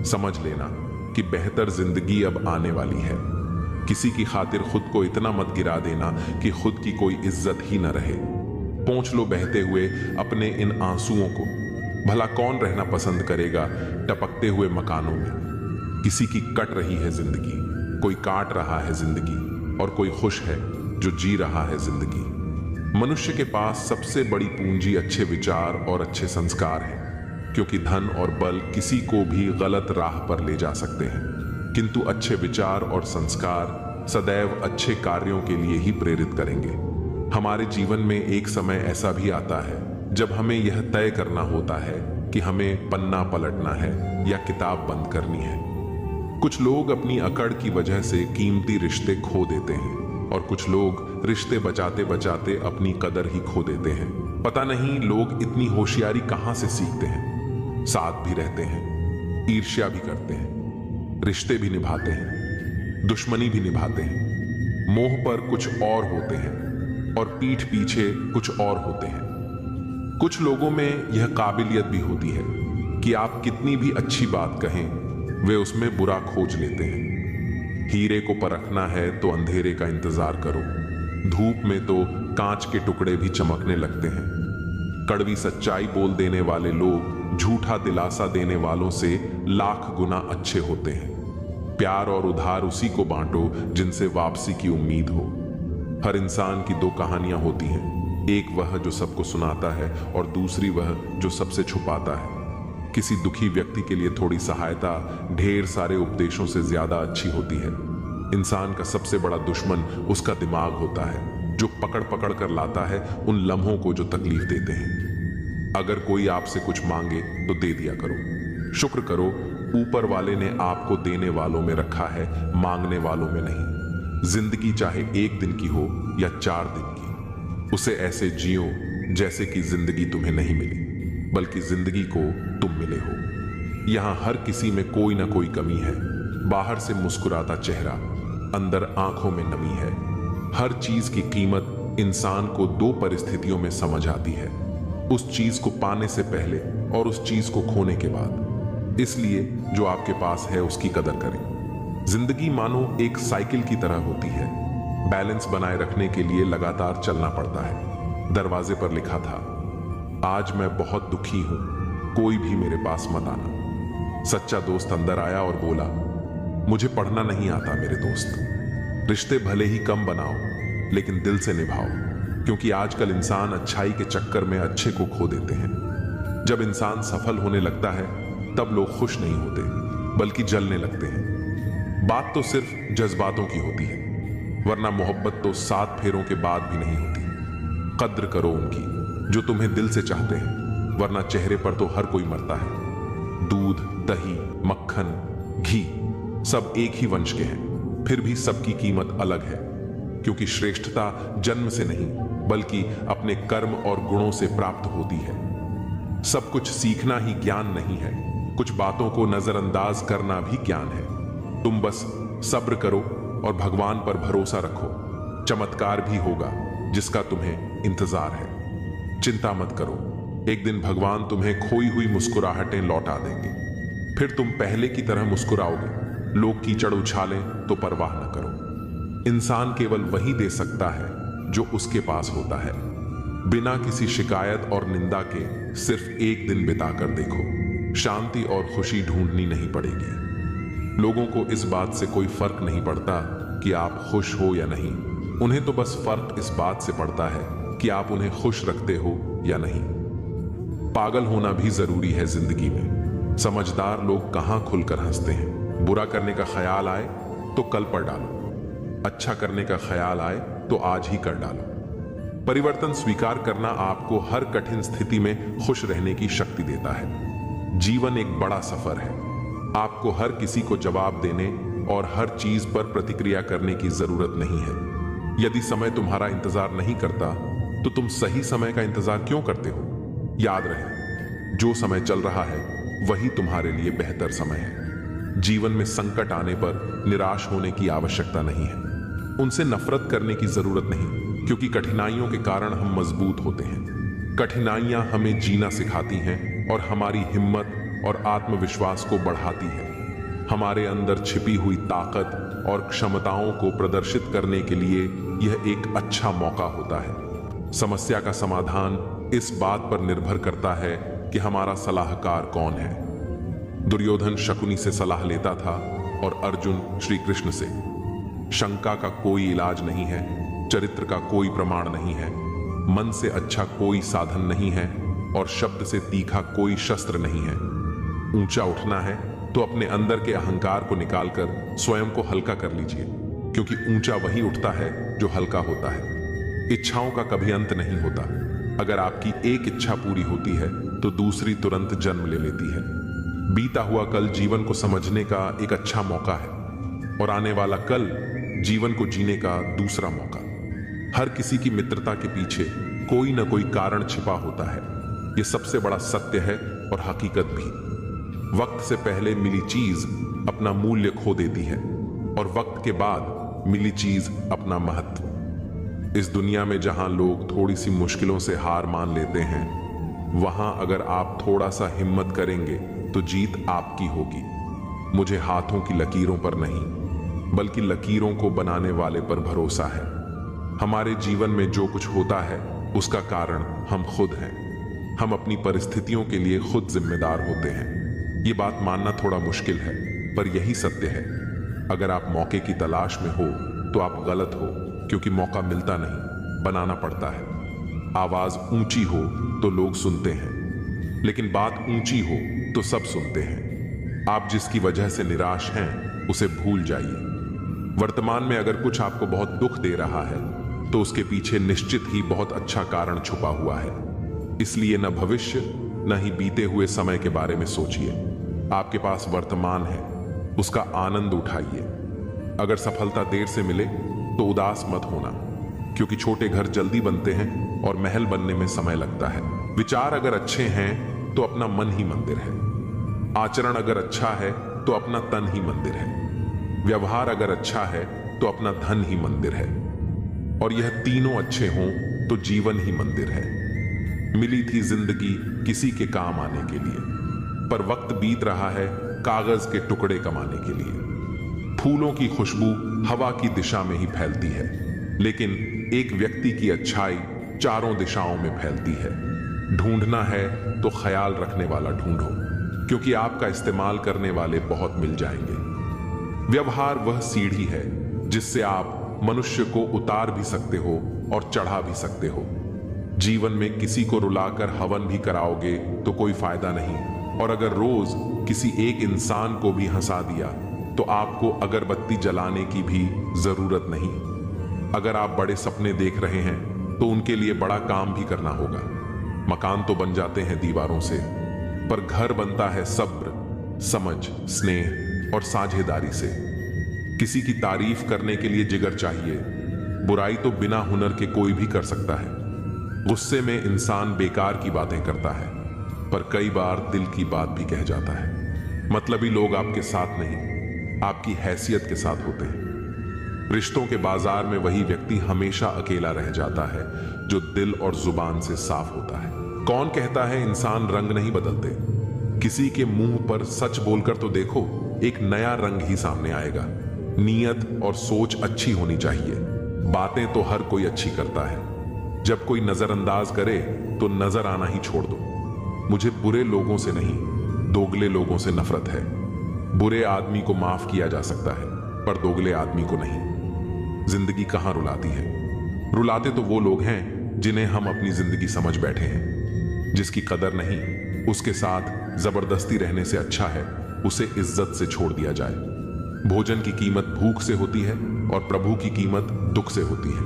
समझ लेना कि बेहतर जिंदगी अब आने वाली है। किसी की खातिर खुद को इतना मत गिरा देना कि खुद की कोई इज्जत ही न रहे। पोंछ लो बहते हुए अपने इन आंसुओं को। भला कौन रहना पसंद करेगा टपकते हुए मकानों में। किसी की कट रही है जिंदगी, कोई काट रहा है जिंदगी, और कोई खुश है जो जी रहा है जिंदगी। मनुष्य के पास सबसे बड़ी पूंजी अच्छे विचार और अच्छे संस्कार हैं, क्योंकि धन और बल किसी को भी गलत राह पर ले जा सकते हैं, किंतु अच्छे विचार और संस्कार सदैव अच्छे कार्यों के लिए ही प्रेरित करेंगे। हमारे जीवन में एक समय ऐसा भी आता है जब हमें यह तय करना होता है कि हमें पन्ना पलटना है या किताब बंद करनी है। कुछ लोग अपनी अकड़ की वजह से कीमती रिश्ते खो देते हैं, और कुछ लोग रिश्ते बचाते बचाते अपनी कदर ही खो देते हैं। पता नहीं लोग इतनी होशियारी कहां से सीखते हैं। साथ भी रहते हैं, ईर्ष्या भी करते हैं, रिश्ते भी निभाते हैं, दुश्मनी भी निभाते हैं, मोह पर कुछ और होते हैं और पीठ पीछे कुछ और होते हैं। कुछ लोगों में यह काबिलियत भी होती है कि आप कितनी भी अच्छी बात कहें, वे उसमें बुरा खोज लेते हैं। हीरे को परखना है तो अंधेरे का इंतजार करो, धूप में तो कांच के टुकड़े भी चमकने लगते हैं। कड़वी सच्चाई बोल देने वाले लोग झूठा दिलासा देने वालों से लाख गुना अच्छे होते हैं। प्यार और उधार उसी को बांटो जिनसे वापसी की उम्मीद हो। हर इंसान की दो कहानियां होती हैं, एक वह जो सबको सुनाता है और दूसरी वह जो सबसे छुपाता है। किसी दुखी व्यक्ति के लिए थोड़ी सहायता ढेर सारे उपदेशों से ज्यादा अच्छी होती है। इंसान का सबसे बड़ा दुश्मन उसका दिमाग होता है, जो पकड़ पकड़ कर लाता है उन लम्हों को जो तकलीफ देते हैं। अगर कोई आपसे कुछ मांगे तो दे दिया करो। शुक्र करो, ऊपर वाले ने आपको देने वालों में रखा है, मांगने वालों में नहीं। जिंदगी चाहे 1 दिन की हो या 4 दिन की, उसे ऐसे जियो जैसे कि जिंदगी तुम्हें नहीं मिली, बल्कि जिंदगी को तुम मिले हो। यहां हर किसी में कोई ना कोई कमी है। बाहर से मुस्कुराता चेहरा, अंदर आंखों में नमी है। हर चीज की कीमत इंसान को 2 परिस्थितियों में समझ आती है, उस चीज को पाने से पहले और उस चीज को खोने के बाद। इसलिए जो आपके पास है उसकी कदर करें। जिंदगी मानो एक साइकिल की तरह होती है, बैलेंस बनाए रखने के लिए लगातार चलना पड़ता है। दरवाजे पर लिखा था, आज मैं बहुत दुखी हूं, कोई भी मेरे पास मत आना। सच्चा दोस्त अंदर आया और बोला, मुझे पढ़ना नहीं आता मेरे दोस्त। रिश्ते भले ही कम बनाओ लेकिन दिल से निभाओ, क्योंकि आजकल इंसान अच्छाई के चक्कर में अच्छे को खो देते हैं। जब इंसान सफल होने लगता है तब लोग खुश नहीं होते बल्कि जलने लगते हैं। बात तो सिर्फ जज्बातों की होती है, वरना मोहब्बत तो 7 फेरों के बाद भी नहीं होती। कद्र करो उनकी जो तुम्हें दिल से चाहते हैं, वरना चेहरे पर तो हर कोई मरता है। दूध, दही, मक्खन, घी सब एक ही वंश के हैं, फिर भी सबकी कीमत अलग है, क्योंकि श्रेष्ठता जन्म से नहीं बल्कि अपने कर्म और गुणों से प्राप्त होती है। सब कुछ सीखना ही ज्ञान नहीं है, कुछ बातों को नजरअंदाज करना भी ज्ञान है। तुम बस सब्र करो और भगवान पर भरोसा रखो, चमत्कार भी होगा जिसका तुम्हें इंतजार है। चिंता मत करो, एक दिन भगवान तुम्हें खोई हुई मुस्कुराहटें लौटा देंगे, फिर तुम पहले की तरह मुस्कुराओगे। लोग कीचड़ उछालें तो परवाह न करो। इंसान केवल वही दे सकता है जो उसके पास होता है। बिना किसी शिकायत और निंदा के सिर्फ एक दिन बिताकर देखो, शांति और खुशी ढूंढनी नहीं पड़ेगी। लोगों को इस बात से कोई फर्क नहीं पड़ता कि आप खुश हो या नहीं, उन्हें तो बस फर्क इस बात से पड़ता है कि आप उन्हें खुश रखते हो या नहीं। पागल होना भी जरूरी है जिंदगी में। समझदार लोग कहां खुलकर हंसते हैं। बुरा करने का ख्याल आए तो कल पर डालो, अच्छा करने का ख्याल आए तो आज ही कर डालो। परिवर्तन स्वीकार करना आपको हर कठिन स्थिति में खुश रहने की शक्ति देता है। जीवन एक बड़ा सफर है, आपको हर किसी को जवाब देने और हर चीज पर प्रतिक्रिया करने की जरूरत नहीं है। यदि समय तुम्हारा इंतजार नहीं करता तो तुम सही समय का इंतजार क्यों करते हो? याद रहे, जो समय चल रहा है वही तुम्हारे लिए बेहतर समय है। जीवन में संकट आने पर निराश होने की आवश्यकता नहीं है, उनसे नफरत करने की जरूरत नहीं, क्योंकि कठिनाइयों के कारण हम मजबूत होते हैं। कठिनाइयां हमें जीना सिखाती हैं और हमारी हिम्मत और आत्मविश्वास को बढ़ाती है। हमारे अंदर छिपी हुई ताकत और क्षमताओं को प्रदर्शित करने के लिए यह एक अच्छा मौका होता है। समस्या का समाधान इस बात पर निर्भर करता है कि हमारा सलाहकार कौन है। दुर्योधन शकुनी से सलाह लेता था और अर्जुन श्री कृष्ण से। शंका का कोई इलाज नहीं है, चरित्र का कोई प्रमाण नहीं है, मन से अच्छा कोई साधन नहीं है और शब्द से तीखा कोई शस्त्र नहीं है। ऊंचा उठना है तो अपने अंदर के अहंकार को निकालकर स्वयं को हल्का कर लीजिए, क्योंकि ऊंचा वही उठता है जो हल्का होता है। इच्छाओं का कभी अंत नहीं होता। अगर आपकी एक इच्छा पूरी होती है तो दूसरी तुरंत जन्म ले लेती है। बीता हुआ कल जीवन को समझने का एक अच्छा मौका है और आने वाला कल जीवन को जीने का दूसरा मौका। हर किसी की मित्रता के पीछे कोई ना कोई कारण छिपा होता है। यह सबसे बड़ा सत्य है और हकीकत भी। वक्त से पहले मिली चीज अपना मूल्य खो देती है और वक्त के बाद मिली चीज अपना महत्व। इस दुनिया में जहां लोग थोड़ी सी मुश्किलों से हार मान लेते हैं, वहां अगर आप थोड़ा सा हिम्मत करेंगे तो जीत आपकी होगी। मुझे हाथों की लकीरों पर नहीं, बल्कि लकीरों को बनाने वाले पर भरोसा है। हमारे जीवन में जो कुछ होता है उसका कारण हम खुद हैं। हम अपनी परिस्थितियों के लिए खुद जिम्मेदार होते हैं। ये बात मानना थोड़ा मुश्किल है, पर यही सत्य है। अगर आप मौके की तलाश में हो तो आप गलत हो, क्योंकि मौका मिलता नहीं, बनाना पड़ता है। आवाज ऊंची हो तो लोग सुनते हैं, लेकिन बात ऊंची हो तो सब सुनते हैं। आप जिसकी वजह से निराश हैं उसे भूल जाइए। वर्तमान में अगर कुछ आपको बहुत दुख दे रहा है तो उसके पीछे निश्चित ही बहुत अच्छा कारण छुपा हुआ है। इसलिए न भविष्य न ही बीते हुए समय के बारे में सोचिए। आपके पास वर्तमान है, उसका आनंद उठाइए। अगर सफलता देर से मिले तो उदास मत होना, क्योंकि छोटे घर जल्दी बनते हैं और महल बनने में समय लगता है। विचार अगर अच्छे हैं तो अपना मन ही मंदिर है। आचरण अगर अच्छा है तो अपना तन ही मंदिर है। व्यवहार अगर अच्छा है तो अपना धन ही मंदिर है। और यह तीनों अच्छे हों तो जीवन ही मंदिर है। मिली थी जिंदगी किसी के काम आने के लिए, पर वक्त बीत रहा है कागज के टुकड़े कमाने के लिए। फूलों की खुशबू हवा की दिशा में ही फैलती है, लेकिन एक व्यक्ति की अच्छाई चारों दिशाओं में फैलती है। ढूंढना है तो ख्याल रखने वाला ढूंढो, क्योंकि आपका इस्तेमाल करने वाले बहुत मिल जाएंगे। व्यवहार वह सीढ़ी है जिससे आप मनुष्य को उतार भी सकते हो और चढ़ा भी सकते हो। जीवन में किसी को रुलाकर हवन भी कराओगे तो कोई फायदा नहीं, और अगर रोज किसी एक इंसान को भी हंसा दिया तो आपको अगरबत्ती जलाने की भी जरूरत नहीं। अगर आप बड़े सपने देख रहे हैं तो उनके लिए बड़ा काम भी करना होगा। मकान तो बन जाते हैं दीवारों से, पर घर बनता है सब्र, समझ, स्नेह और साझेदारी से। किसी की तारीफ करने के लिए जिगर चाहिए। बुराई तो बिना हुनर के कोई भी कर सकता है। गुस्से में इंसान बेकार की बातें करता है, पर कई बार दिल की बात भी कह जाता है। मतलबी लोग आपके साथ नहीं, आपकी हैसियत के साथ होते हैं। रिश्तों के बाजार में वही व्यक्ति हमेशा अकेला रह जाता है जो दिल और जुबान से साफ होता है। कौन कहता है इंसान रंग नहीं बदलते? किसी के मुंह पर सच बोलकर तो देखो, एक नया रंग ही सामने आएगा। नीयत और सोच अच्छी होनी चाहिए। बातें तो हर कोई अच्छी करता है। जब कोई नजरअंदाज करे तो नजर आना ही छोड़ दो। मुझे बुरे लोगों से नहीं, दोगले लोगों से नफरत है। बुरे आदमी को माफ किया जा सकता है, पर दोगले आदमी को नहीं। जिंदगी कहां रुलाती है? रुलाते तो वो लोग हैं जिन्हें हम अपनी जिंदगी समझ बैठे हैं। जिसकी कदर नहीं, उसके साथ जबरदस्ती रहने से अच्छा है उसे इज्जत से छोड़ दिया जाए। भोजन की कीमत भूख से होती है और प्रभु की कीमत दुख से होती है।